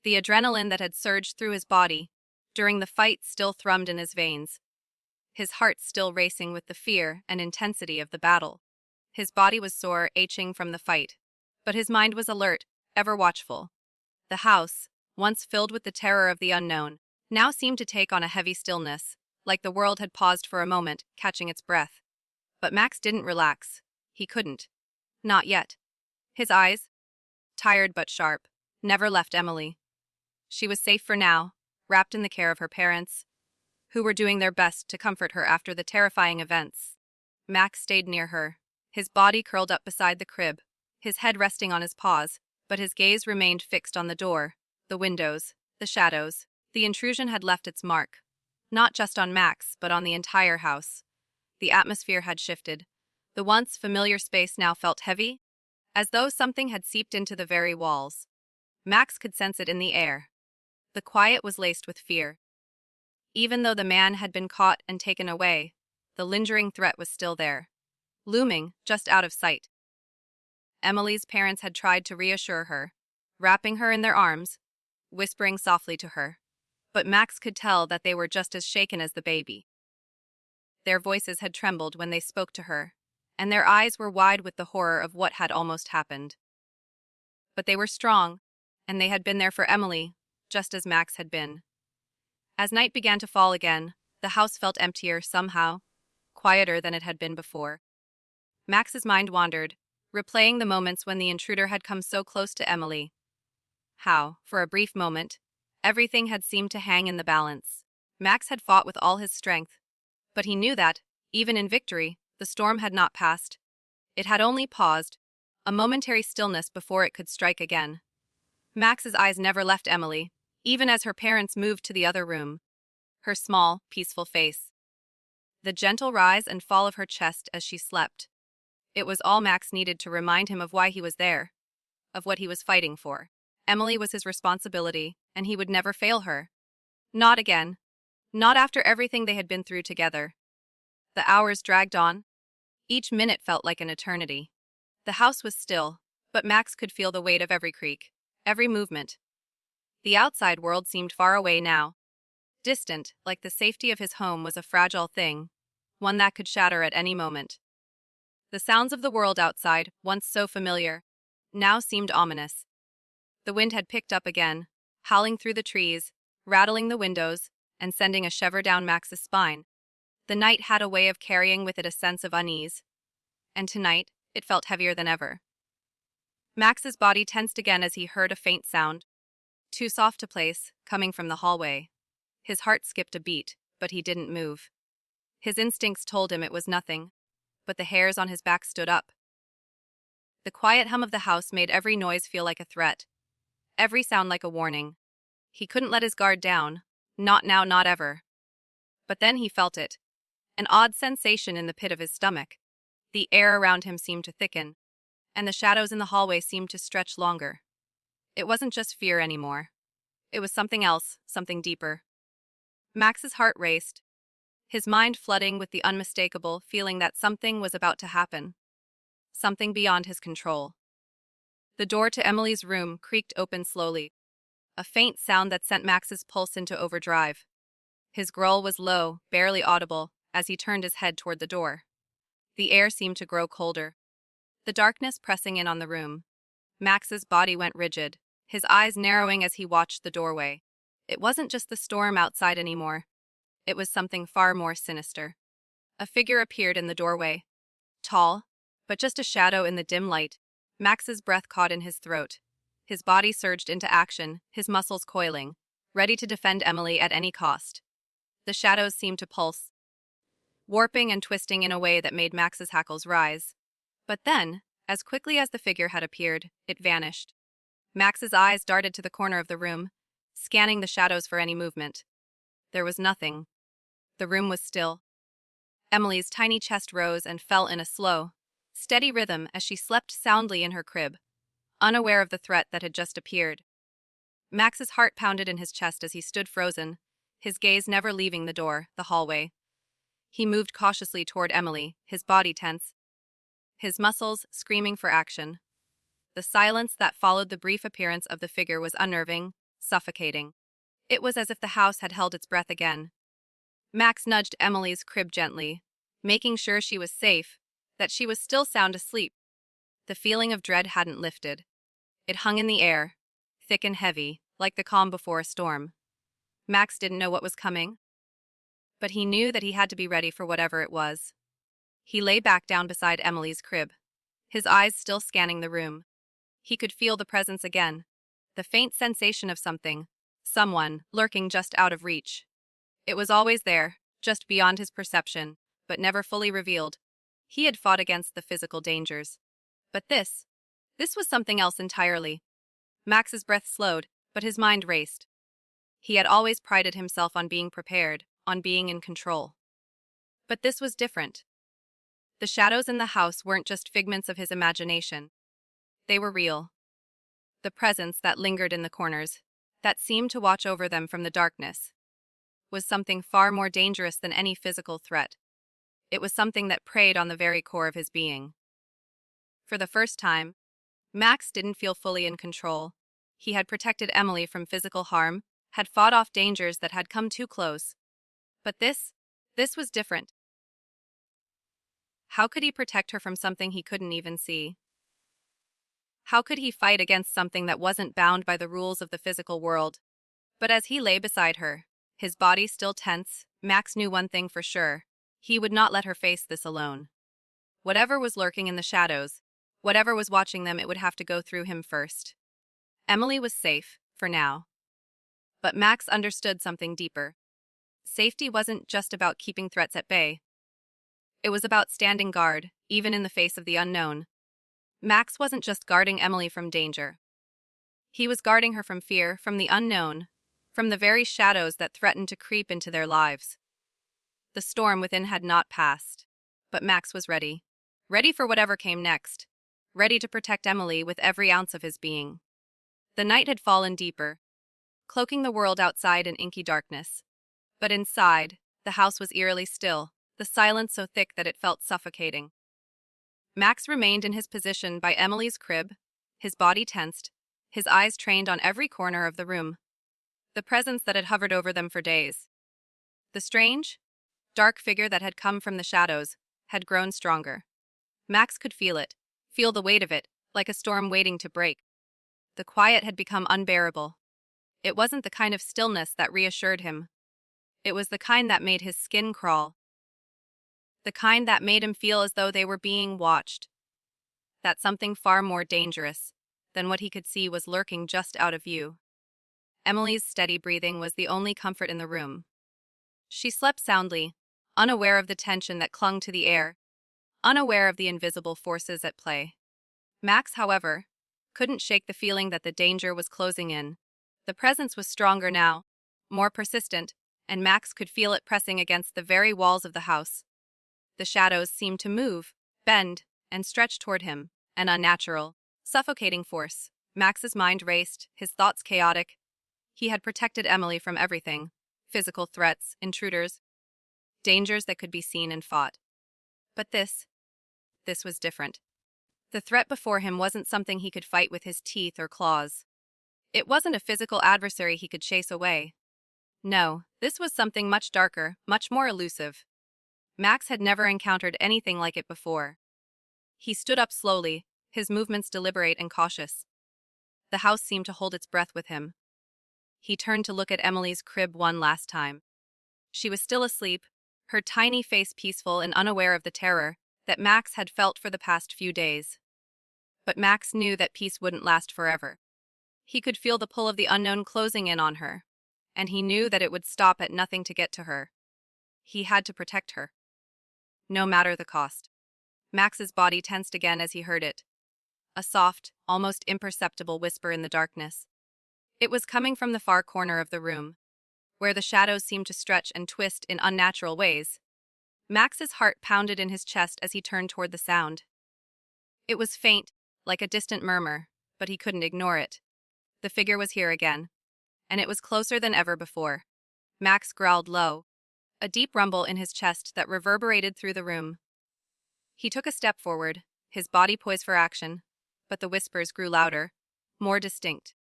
The adrenaline that had surged through his body during the fight still thrummed in his veins, his heart still racing with the fear and intensity of the battle. His body was sore, aching from the fight, but his mind was alert, ever watchful. The house, once filled with the terror of the unknown, now seemed to take on a heavy stillness, like the world had paused for a moment, catching its breath. But Max didn't relax. He couldn't. Not yet. His eyes, tired but sharp, never left Emily. She was safe for now, wrapped in the care of her parents, who were doing their best to comfort her after the terrifying events. Max stayed near her, his body curled up beside the crib, his head resting on his paws, but his gaze remained fixed on the door, the windows, the shadows. The intrusion had left its mark, not just on Max, but on the entire house. The atmosphere had shifted. The once familiar space now felt heavy, as though something had seeped into the very walls. Max could sense it in the air. The quiet was laced with fear. Even though the man had been caught and taken away, the lingering threat was still there, looming just out of sight. Emily's parents had tried to reassure her, wrapping her in their arms, whispering softly to her. But Max could tell that they were just as shaken as the baby. Their voices had trembled when they spoke to her, and their eyes were wide with the horror of what had almost happened. But they were strong, and they had been there for Emily, just as Max had been. As night began to fall again, the house felt emptier somehow, quieter than it had been before. Max's mind wandered, replaying the moments when the intruder had come so close to Emily. How, for a brief moment, everything had seemed to hang in the balance. Max had fought with all his strength, but he knew that, even in victory, the storm had not passed. It had only paused, a momentary stillness before it could strike again. Max's eyes never left Emily, even as her parents moved to the other room. Her small, peaceful face. The gentle rise and fall of her chest as she slept. It was all Max needed to remind him of why he was there, of what he was fighting for. Emily was his responsibility, and he would never fail her. Not again. Not after everything they had been through together. The hours dragged on. Each minute felt like an eternity. The house was still, but Max could feel the weight of every creak, every movement. The outside world seemed far away now. Distant, like the safety of his home was a fragile thing, one that could shatter at any moment. The sounds of the world outside, once so familiar, now seemed ominous. The wind had picked up again, howling through the trees, rattling the windows, and sending a shiver down Max's spine. The night had a way of carrying with it a sense of unease, and tonight it felt heavier than ever. Max's body tensed again as he heard a faint sound, too soft to place, coming from the hallway. His heart skipped a beat, but he didn't move. His instincts told him it was nothing, but the hairs on his back stood up. The quiet hum of the house made every noise feel like a threat, every sound like a warning. He couldn't let his guard down, not now, not ever. But then he felt it, an odd sensation in the pit of his stomach. The air around him seemed to thicken, and the shadows in the hallway seemed to stretch longer. It wasn't just fear anymore. It was something else, something deeper. Max's heart raced, his mind flooding with the unmistakable feeling that something was about to happen. Something beyond his control. The door to Emily's room creaked open slowly, a faint sound that sent Max's pulse into overdrive. His growl was low, barely audible, as he turned his head toward the door. The air seemed to grow colder, the darkness pressing in on the room. Max's body went rigid, his eyes narrowing as he watched the doorway. It wasn't just the storm outside anymore. It was something far more sinister. A figure appeared in the doorway. Tall, but just a shadow in the dim light. Max's breath caught in his throat. His body surged into action, his muscles coiling, ready to defend Emily at any cost. The shadows seemed to pulse, warping and twisting in a way that made Max's hackles rise. But then, as quickly as the figure had appeared, it vanished. Max's eyes darted to the corner of the room, scanning the shadows for any movement. There was nothing. The room was still. Emily's tiny chest rose and fell in a slow, steady rhythm as she slept soundly in her crib, unaware of the threat that had just appeared. Max's heart pounded in his chest as he stood frozen, his gaze never leaving the door, the hallway. He moved cautiously toward Emily, his body tense, his muscles screaming for action. The silence that followed the brief appearance of the figure was unnerving, suffocating. It was as if the house had held its breath again. Max nudged Emily's crib gently, making sure she was safe, that she was still sound asleep. The feeling of dread hadn't lifted. It hung in the air, thick and heavy, like the calm before a storm. Max didn't know what was coming, but he knew that he had to be ready for whatever it was. He lay back down beside Emily's crib, his eyes still scanning the room. He could feel the presence again, the faint sensation of something, someone, lurking just out of reach. It was always there, just beyond his perception, but never fully revealed. He had fought against the physical dangers. But this was something else entirely. Max's breath slowed, but his mind raced. He had always prided himself on being prepared, on being in control. But this was different. The shadows in the house weren't just figments of his imagination. They were real. The presence that lingered in the corners, that seemed to watch over them from the darkness, was something far more dangerous than any physical threat. It was something that preyed on the very core of his being. For the first time, Max didn't feel fully in control. He had protected Emily from physical harm, had fought off dangers that had come too close. But this was different. How could he protect her from something he couldn't even see? How could he fight against something that wasn't bound by the rules of the physical world? But as he lay beside her, his body still tense, Max knew one thing for sure. He would not let her face this alone. Whatever was lurking in the shadows, whatever was watching them, it would have to go through him first. Emily was safe, for now. But Max understood something deeper. Safety wasn't just about keeping threats at bay. It was about standing guard, even in the face of the unknown. Max wasn't just guarding Emily from danger. He was guarding her from fear, from the unknown, from the very shadows that threatened to creep into their lives. The storm within had not passed, but Max was ready. Ready for whatever came next. Ready to protect Emily with every ounce of his being. The night had fallen deeper, cloaking the world outside in inky darkness. But inside, the house was eerily still, the silence so thick that it felt suffocating. Max remained in his position by Emily's crib, his body tensed, his eyes trained on every corner of the room. The presence that had hovered over them for days. The strange, dark figure that had come from the shadows had grown stronger. Max could feel the weight of it, like a storm waiting to break. The quiet had become unbearable. It wasn't the kind of stillness that reassured him. It was the kind that made his skin crawl. The kind that made him feel as though they were being watched. That something far more dangerous than what he could see was lurking just out of view. Emily's steady breathing was the only comfort in the room. She slept soundly, unaware of the tension that clung to the air, unaware of the invisible forces at play. Max, however, couldn't shake the feeling that the danger was closing in. The presence was stronger now, more persistent, and Max could feel it pressing against the very walls of the house. The shadows seemed to move, bend, and stretch toward him, an unnatural, suffocating force. Max's mind raced, his thoughts chaotic. He had protected Emily from everything: physical threats, intruders, dangers that could be seen and fought. But this was different. The threat before him wasn't something he could fight with his teeth or claws. It wasn't a physical adversary he could chase away. No, this was something much darker, much more elusive. Max had never encountered anything like it before. He stood up slowly, his movements deliberate and cautious. The house seemed to hold its breath with him. He turned to look at Emily's crib one last time. She was still asleep, her tiny face peaceful and unaware of the terror that Max had felt for the past few days. But Max knew that peace wouldn't last forever. He could feel the pull of the unknown closing in on her, and he knew that it would stop at nothing to get to her. He had to protect her, no matter the cost. Max's body tensed again as he heard it. A soft, almost imperceptible whisper in the darkness. It was coming from the far corner of the room, where the shadows seemed to stretch and twist in unnatural ways. Max's heart pounded in his chest as he turned toward the sound. It was faint, like a distant murmur, but he couldn't ignore it. The figure was here again, and it was closer than ever before. Max growled low, a deep rumble in his chest that reverberated through the room. He took a step forward, his body poised for action, but the whispers grew louder, more distinct.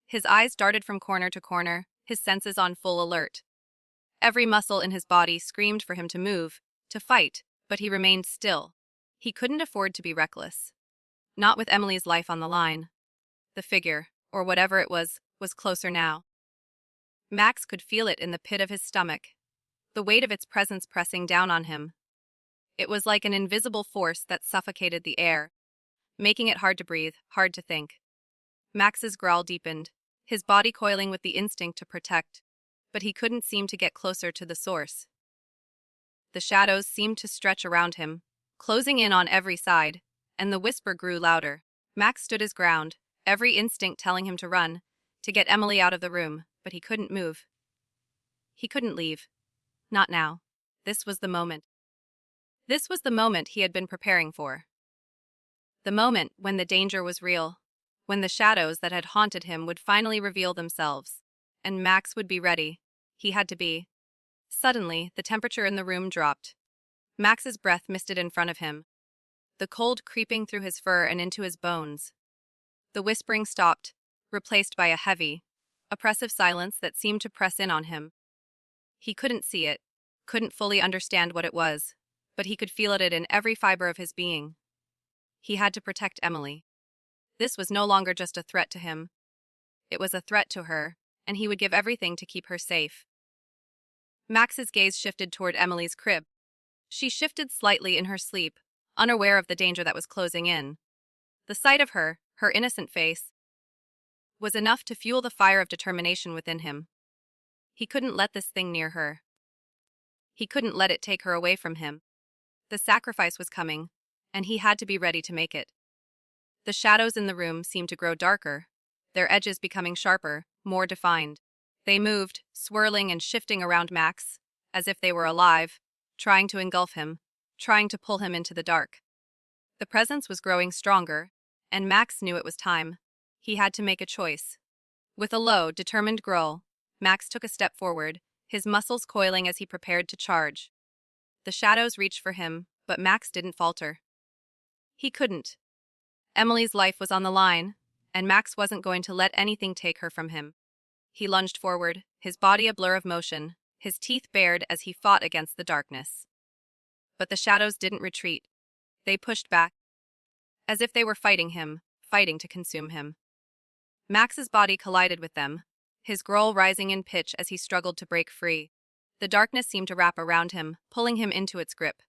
His eyes darted from corner to corner, his senses on full alert. Every muscle in his body screamed for him to move, to fight, but he remained still. He couldn't afford to be reckless. Not with Emily's life on the line. The figure, or whatever it was closer now. Max could feel it in the pit of his stomach, the weight of its presence pressing down on him. It was like an invisible force that suffocated the air, making it hard to breathe, hard to think. Max's growl deepened, his body coiling with the instinct to protect, but he couldn't seem to get closer to the source. The shadows seemed to stretch around him, closing in on every side, and the whisper grew louder. Max stood his ground, every instinct telling him to run, to get Emily out of the room, but he couldn't move. He couldn't leave. Not now. This was the moment. This was the moment he had been preparing for. The moment when the danger was real, when the shadows that had haunted him would finally reveal themselves, and Max would be ready. He had to be. Suddenly, the temperature in the room dropped. Max's breath misted in front of him, the cold creeping through his fur and into his bones. The whispering stopped, replaced by a heavy, oppressive silence that seemed to press in on him. He couldn't see it, couldn't fully understand what it was, but he could feel it in every fiber of his being. He had to protect Emily. This was no longer just a threat to him. It was a threat to her, and he would give everything to keep her safe. Max's gaze shifted toward Emily's crib. She shifted slightly in her sleep, unaware of the danger that was closing in. The sight of her, her innocent face, was enough to fuel the fire of determination within him. He couldn't let this thing near her. He couldn't let it take her away from him. The sacrifice was coming, and he had to be ready to make it. The shadows in the room seemed to grow darker, their edges becoming sharper, more defined. They moved, swirling and shifting around Max, as if they were alive, trying to engulf him, trying to pull him into the dark. The presence was growing stronger, and Max knew it was time. He had to make a choice. With a low, determined growl, Max took a step forward, his muscles coiling as he prepared to charge. The shadows reached for him, but Max didn't falter. He couldn't. Emily's life was on the line, and Max wasn't going to let anything take her from him. He lunged forward, his body a blur of motion, his teeth bared as he fought against the darkness. But the shadows didn't retreat. They pushed back, as if they were fighting him, fighting to consume him. Max's body collided with them, his growl rising in pitch as he struggled to break free. The darkness seemed to wrap around him, pulling him into its grip.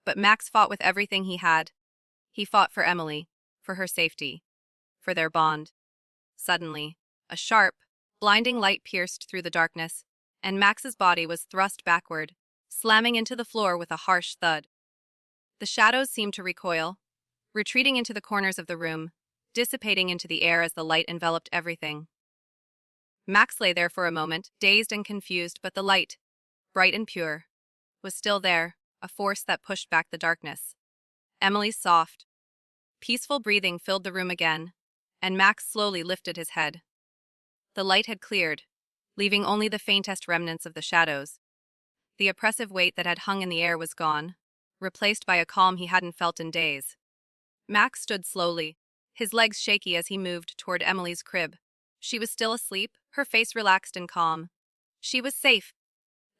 But Max fought with everything he had. He fought for Emily, for her safety, for their bond. Suddenly, a sharp, blinding light pierced through the darkness, and Max's body was thrust backward, slamming into the floor with a harsh thud. The shadows seemed to recoil, retreating into the corners of the room, dissipating into the air as the light enveloped everything. Max lay there for a moment, dazed and confused, but the light, bright and pure, was still there, a force that pushed back the darkness. Emily's soft, peaceful breathing filled the room again, and Max slowly lifted his head. The light had cleared, leaving only the faintest remnants of the shadows. The oppressive weight that had hung in the air was gone, replaced by a calm he hadn't felt in days. Max stood slowly, his legs shaky as he moved toward Emily's crib. She was still asleep, her face relaxed and calm. She was safe.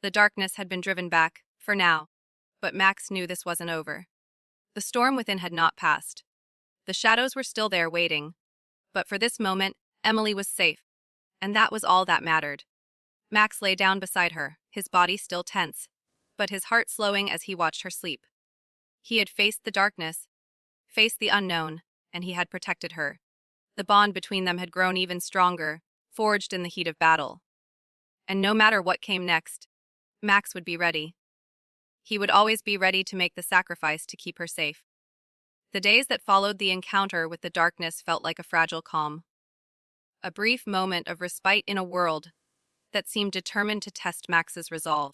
The darkness had been driven back, for now, but Max knew this wasn't over. The storm within had not passed. The shadows were still there waiting, but for this moment, Emily was safe, and that was all that mattered. Max lay down beside her, his body still tense, but his heart slowing as he watched her sleep. He had faced the darkness, faced the unknown, and he had protected her. The bond between them had grown even stronger, forged in the heat of battle. And no matter what came next, Max would be ready. He would always be ready to make the sacrifice to keep her safe. The days that followed the encounter with the darkness felt like a fragile calm. A brief moment of respite in a world that seemed determined to test Max's resolve.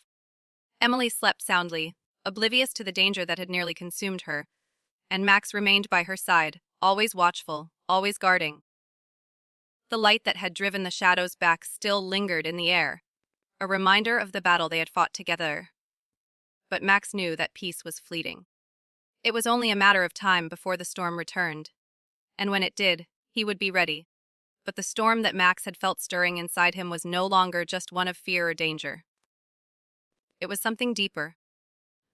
Emily slept soundly, oblivious to the danger that had nearly consumed her, and Max remained by her side, always watchful, always guarding. The light that had driven the shadows back still lingered in the air, a reminder of the battle they had fought together, but Max knew that peace was fleeting. It was only a matter of time before the storm returned, and when it did, he would be ready. But the storm that Max had felt stirring inside him was no longer just one of fear or danger. It was something deeper,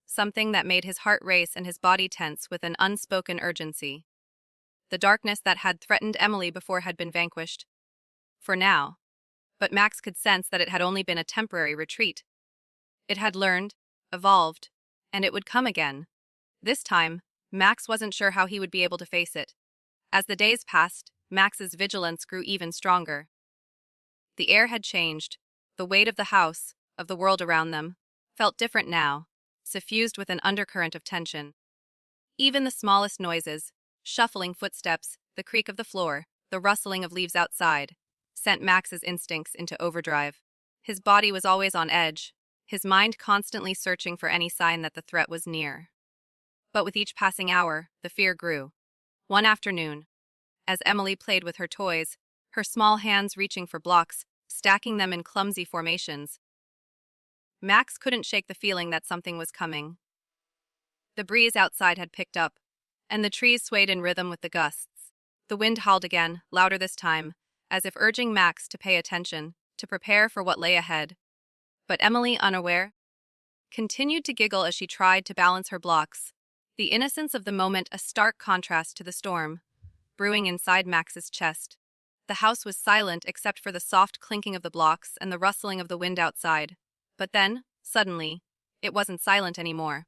something that made his heart race and his body tense with an unspoken urgency. The darkness that had threatened Emily before had been vanquished. For now. But Max could sense that it had only been a temporary retreat. It had learned, evolved, and it would come again. This time, Max wasn't sure how he would be able to face it. As the days passed, Max's vigilance grew even stronger. The air had changed. The weight of the house, of the world around them, felt different now, suffused with an undercurrent of tension. Even the smallest noises, shuffling footsteps, the creak of the floor, the rustling of leaves outside, sent Max's instincts into overdrive. His body was always on edge, his mind constantly searching for any sign that the threat was near. But with each passing hour, the fear grew. One afternoon, as Emily played with her toys, her small hands reaching for blocks, stacking them in clumsy formations, Max couldn't shake the feeling that something was coming. The breeze outside had picked up, and the trees swayed in rhythm with the gusts. The wind howled again, louder this time, as if urging Max to pay attention, to prepare for what lay ahead. But Emily, unaware, continued to giggle as she tried to balance her blocks, the innocence of the moment a stark contrast to the storm, brewing inside Max's chest. The house was silent except for the soft clinking of the blocks and the rustling of the wind outside. But then, suddenly, it wasn't silent anymore.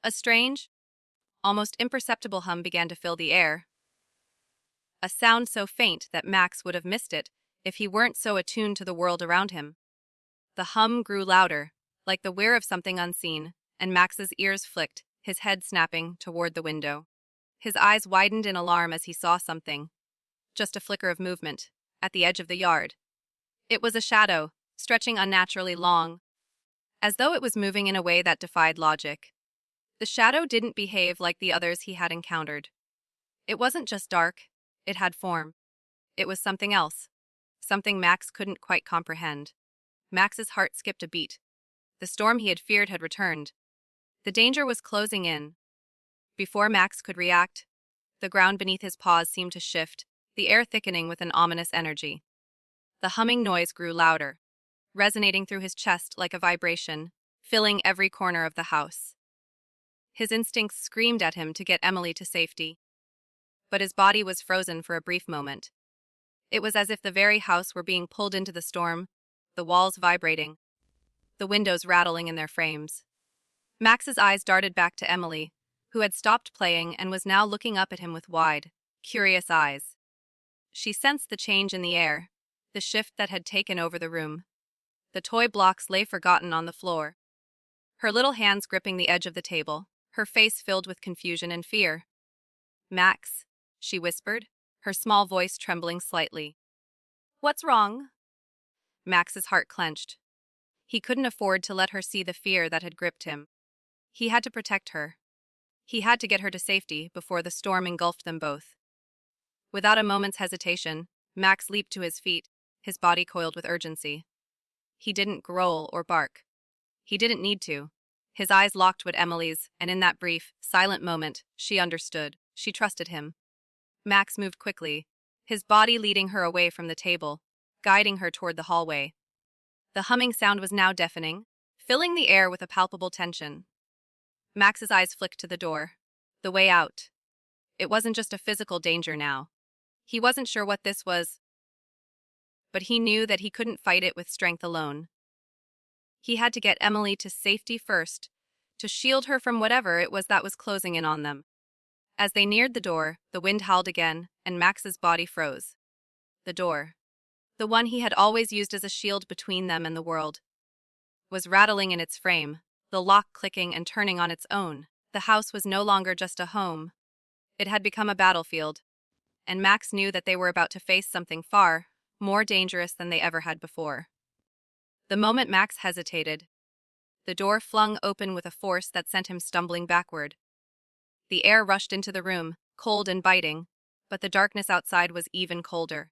A strange, almost imperceptible hum began to fill the air. A sound so faint that Max would have missed it if he weren't so attuned to the world around him. The hum grew louder, like the whir of something unseen, and Max's ears flicked, his head snapping toward the window. His eyes widened in alarm as he saw something. Just a flicker of movement, at the edge of the yard. It was a shadow, stretching unnaturally long, as though it was moving in a way that defied logic. The shadow didn't behave like the others he had encountered. It wasn't just dark, it had form. It was something else, something Max couldn't quite comprehend. Max's heart skipped a beat. The storm he had feared had returned. The danger was closing in. Before Max could react, the ground beneath his paws seemed to shift, the air thickening with an ominous energy. The humming noise grew louder, resonating through his chest like a vibration, filling every corner of the house. His instincts screamed at him to get Emily to safety. But his body was frozen for a brief moment. It was as if the very house were being pulled into the storm, the walls vibrating, the windows rattling in their frames. Max's eyes darted back to Emily, who had stopped playing and was now looking up at him with wide, curious eyes. She sensed the change in the air, the shift that had taken over the room. The toy blocks lay forgotten on the floor, her little hands gripping the edge of the table, her face filled with confusion and fear. "Max," she whispered, her small voice trembling slightly. "What's wrong?" Max's heart clenched. He couldn't afford to let her see the fear that had gripped him. He had to protect her. He had to get her to safety before the storm engulfed them both. Without a moment's hesitation, Max leaped to his feet, his body coiled with urgency. He didn't growl or bark. He didn't need to. His eyes locked with Emily's, and in that brief, silent moment, she understood. She trusted him. Max moved quickly, his body leading her away from the table, guiding her toward the hallway. The humming sound was now deafening, filling the air with a palpable tension. Max's eyes flicked to the door. The way out. It wasn't just a physical danger now. He wasn't sure what this was, but he knew that he couldn't fight it with strength alone. He had to get Emily to safety first, to shield her from whatever it was that was closing in on them. As they neared the door, the wind howled again, and Max's body froze. The door, the one he had always used as a shield between them and the world, was rattling in its frame, the lock clicking and turning on its own. The house was no longer just a home. It had become a battlefield, and Max knew that they were about to face something far more dangerous than they ever had before. The moment Max hesitated, the door flung open with a force that sent him stumbling backward. The air rushed into the room, cold and biting, but the darkness outside was even colder.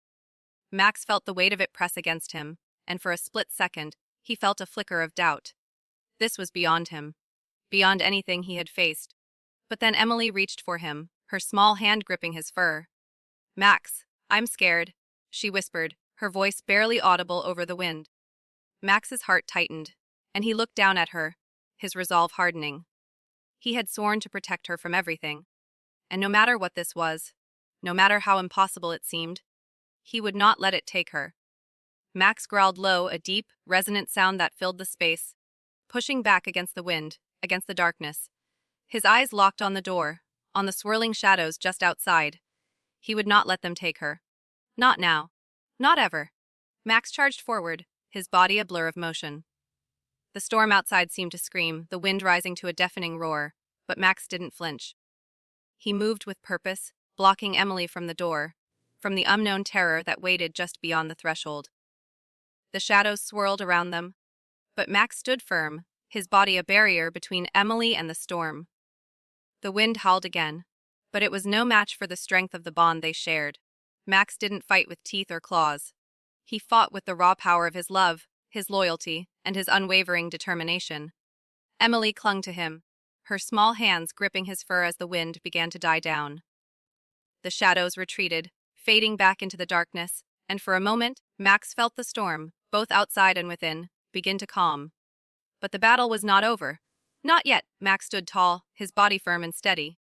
Max felt the weight of it press against him, and for a split second, he felt a flicker of doubt. This was beyond him. beyond anything he had faced. But then Emily reached for him, her small hand gripping his fur. "Max, I'm scared," she whispered, her voice barely audible over the wind. Max's heart tightened, and he looked down at her, his resolve hardening. He had sworn to protect her from everything, and no matter what this was, no matter how impossible it seemed, he would not let it take her. Max growled low, a deep, resonant sound that filled the space, pushing back against the wind, against the darkness. His eyes locked on the door, on the swirling shadows just outside. He would not let them take her. Not now. Not ever. Max charged forward, his body a blur of motion. The storm outside seemed to scream, the wind rising to a deafening roar, but Max didn't flinch. He moved with purpose, blocking Emily from the door, from the unknown terror that waited just beyond the threshold. The shadows swirled around them, but Max stood firm, his body a barrier between Emily and the storm. The wind howled again, but it was no match for the strength of the bond they shared. Max didn't fight with teeth or claws. He fought with the raw power of his love, his loyalty, and his unwavering determination. Emily clung to him, her small hands gripping his fur as the wind began to die down. The shadows retreated, fading back into the darkness, and for a moment, Max felt the storm, both outside and within, begin to calm. But the battle was not over. Not yet. Max stood tall, his body firm and steady,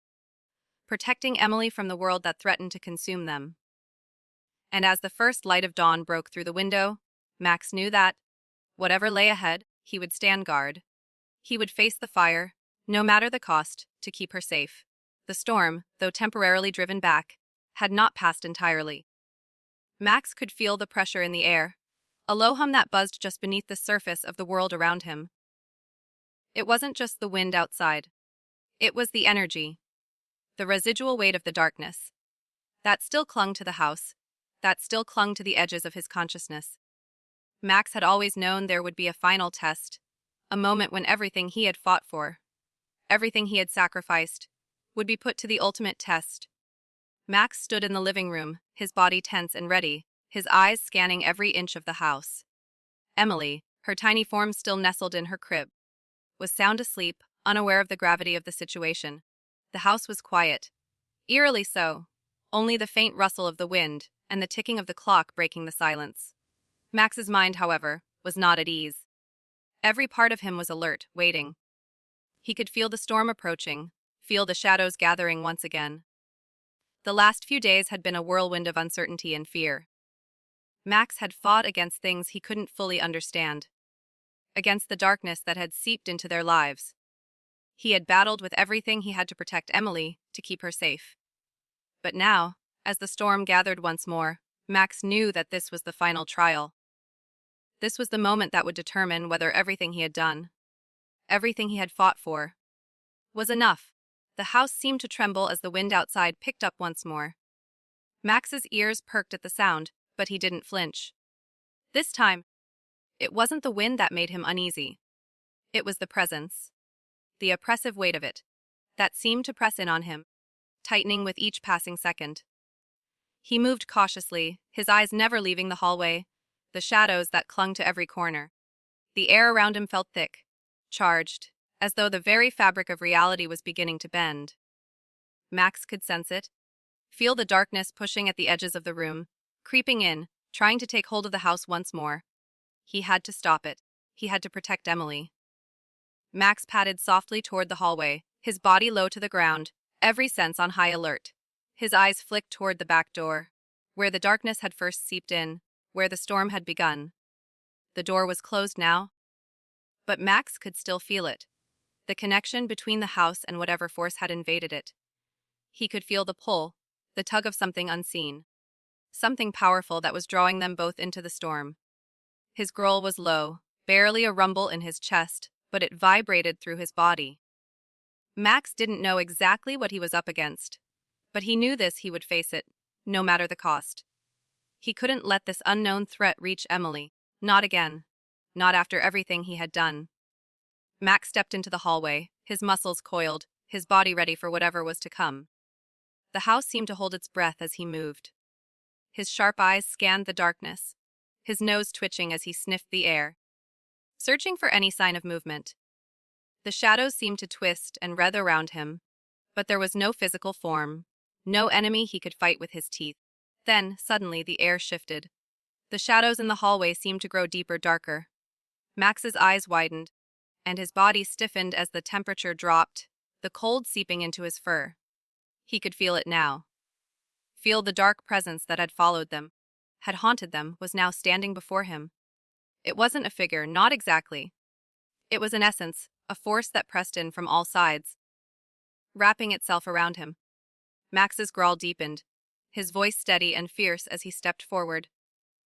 protecting Emily from the world that threatened to consume them. And as the first light of dawn broke through the window, Max knew that, whatever lay ahead, he would stand guard. He would face the fire, no matter the cost, to keep her safe. The storm, though temporarily driven back, had not passed entirely. Max could feel the pressure in the air, a low hum that buzzed just beneath the surface of the world around him. It wasn't just the wind outside. It was the energy, the residual weight of the darkness, that still clung to the house, that still clung to the edges of his consciousness. Max had always known there would be a final test, a moment when everything he had fought for, everything he had sacrificed, would be put to the ultimate test. Max stood in the living room, his body tense and ready, his eyes scanning every inch of the house. Emily, her tiny form still nestled in her crib, was sound asleep, unaware of the gravity of the situation. The house was quiet, eerily so, only the faint rustle of the wind and the ticking of the clock breaking the silence. Max's mind, however, was not at ease. Every part of him was alert, waiting. He could feel the storm approaching, feel the shadows gathering once again. The last few days had been a whirlwind of uncertainty and fear. Max had fought against things he couldn't fully understand, against the darkness that had seeped into their lives. He had battled with everything he had to protect Emily, to keep her safe. But now, as the storm gathered once more, Max knew that this was the final trial. This was the moment that would determine whether everything he had done, everything he had fought for, was enough. The house seemed to tremble as the wind outside picked up once more. Max's ears perked at the sound, but he didn't flinch. This time, it wasn't the wind that made him uneasy. It was the presence, the oppressive weight of it, that seemed to press in on him, tightening with each passing second. He moved cautiously, his eyes never leaving the hallway, the shadows that clung to every corner. The air around him felt thick, charged, as though the very fabric of reality was beginning to bend. Max could sense it, feel the darkness pushing at the edges of the room, creeping in, trying to take hold of the house once more. He had to stop it. He had to protect Emily. Max padded softly toward the hallway, his body low to the ground, every sense on high alert. His eyes flicked toward the back door, where the darkness had first seeped in, where the storm had begun. The door was closed now, but Max could still feel it, the connection between the house and whatever force had invaded it. He could feel the pull, the tug of something unseen, something powerful that was drawing them both into the storm. His growl was low, barely a rumble in his chest, but it vibrated through his body. Max didn't know exactly what he was up against, but he knew he would face it, no matter the cost. He couldn't let this unknown threat reach Emily, not again, not after everything he had done. Max stepped into the hallway, his muscles coiled, his body ready for whatever was to come. The house seemed to hold its breath as he moved. His sharp eyes scanned the darkness, his nose twitching as he sniffed the air, searching for any sign of movement. The shadows seemed to twist and writhe around him, but there was no physical form, no enemy he could fight with his teeth. Then, suddenly, the air shifted. The shadows in the hallway seemed to grow deeper, darker. Max's eyes widened, and his body stiffened as the temperature dropped, the cold seeping into his fur. He could feel it now. Feel the dark presence that had followed them, had haunted them, was now standing before him. It wasn't a figure, not exactly. It was an essence, a force that pressed in from all sides, wrapping itself around him. Max's growl deepened, his voice steady and fierce as he stepped forward.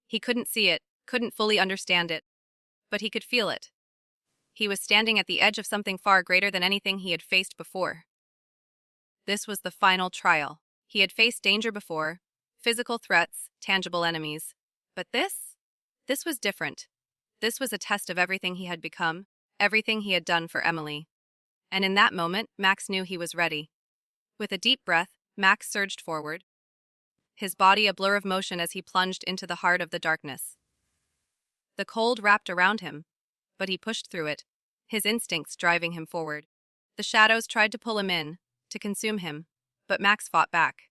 He couldn't see it, couldn't fully understand it, but he could feel it. He was standing at the edge of something far greater than anything he had faced before. This was the final trial. He had faced danger before, physical threats, tangible enemies. But this was different. This was a test of everything he had become, everything he had done for Emily. And in that moment, Max knew he was ready. With a deep breath, Max surged forward, his body a blur of motion as he plunged into the heart of the darkness. The cold wrapped around him, but he pushed through it, his instincts driving him forward. The shadows tried to pull him in, to consume him, but Max fought back.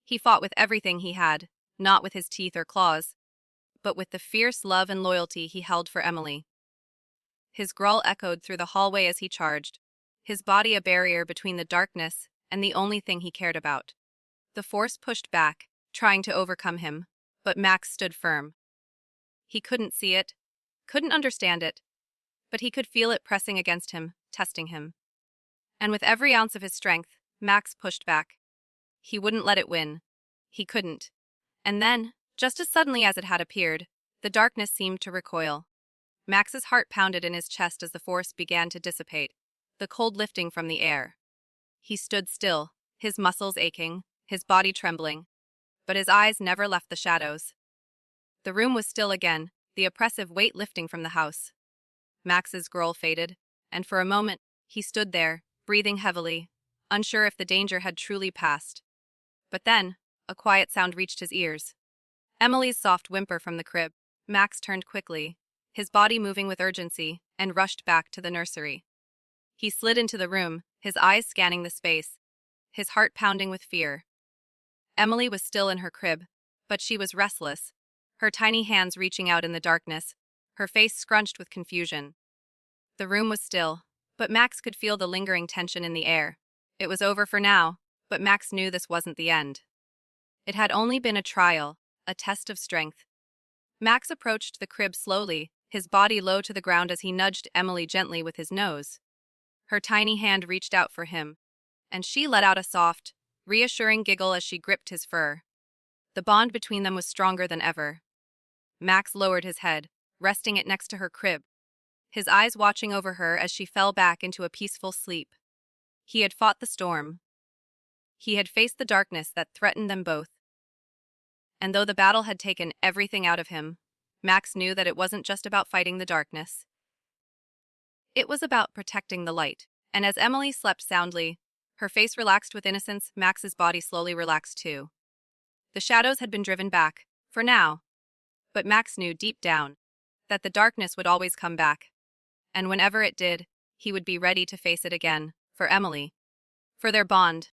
He fought with everything he had, not with his teeth or claws, but with the fierce love and loyalty he held for Emily. His growl echoed through the hallway as he charged, his body a barrier between the darkness and the only thing he cared about. The force pushed back, trying to overcome him, but Max stood firm. He couldn't see it, couldn't understand it, but he could feel it pressing against him, testing him. And with every ounce of his strength, Max pushed back. He wouldn't let it win. He couldn't. And then, just as suddenly as it had appeared, the darkness seemed to recoil. Max's heart pounded in his chest as the force began to dissipate, the cold lifting from the air. He stood still, his muscles aching, his body trembling, but his eyes never left the shadows. The room was still again, the oppressive weight lifting from the house. Max's growl faded, and for a moment, he stood there, breathing heavily, unsure if the danger had truly passed. But then, a quiet sound reached his ears. Emily's soft whimper from the crib. Max turned quickly, his body moving with urgency, and rushed back to the nursery. He slid into the room, his eyes scanning the space, his heart pounding with fear. Emily was still in her crib, but she was restless, her tiny hands reaching out in the darkness, her face scrunched with confusion. The room was still, but Max could feel the lingering tension in the air. It was over for now, but Max knew this wasn't the end. It had only been a trial, a test of strength. Max approached the crib slowly, his body low to the ground as he nudged Emily gently with his nose. Her tiny hand reached out for him, and she let out a soft, reassuring giggle as she gripped his fur. The bond between them was stronger than ever. Max lowered his head, resting it next to her crib, his eyes watching over her as she fell back into a peaceful sleep. He had fought the storm. He had faced the darkness that threatened them both. And though the battle had taken everything out of him, Max knew that it wasn't just about fighting the darkness. It was about protecting the light. And as Emily slept soundly, her face relaxed with innocence, Max's body slowly relaxed too. The shadows had been driven back, for now, but Max knew deep down that the darkness would always come back. And whenever it did, he would be ready to face it again, for Emily, for their bond,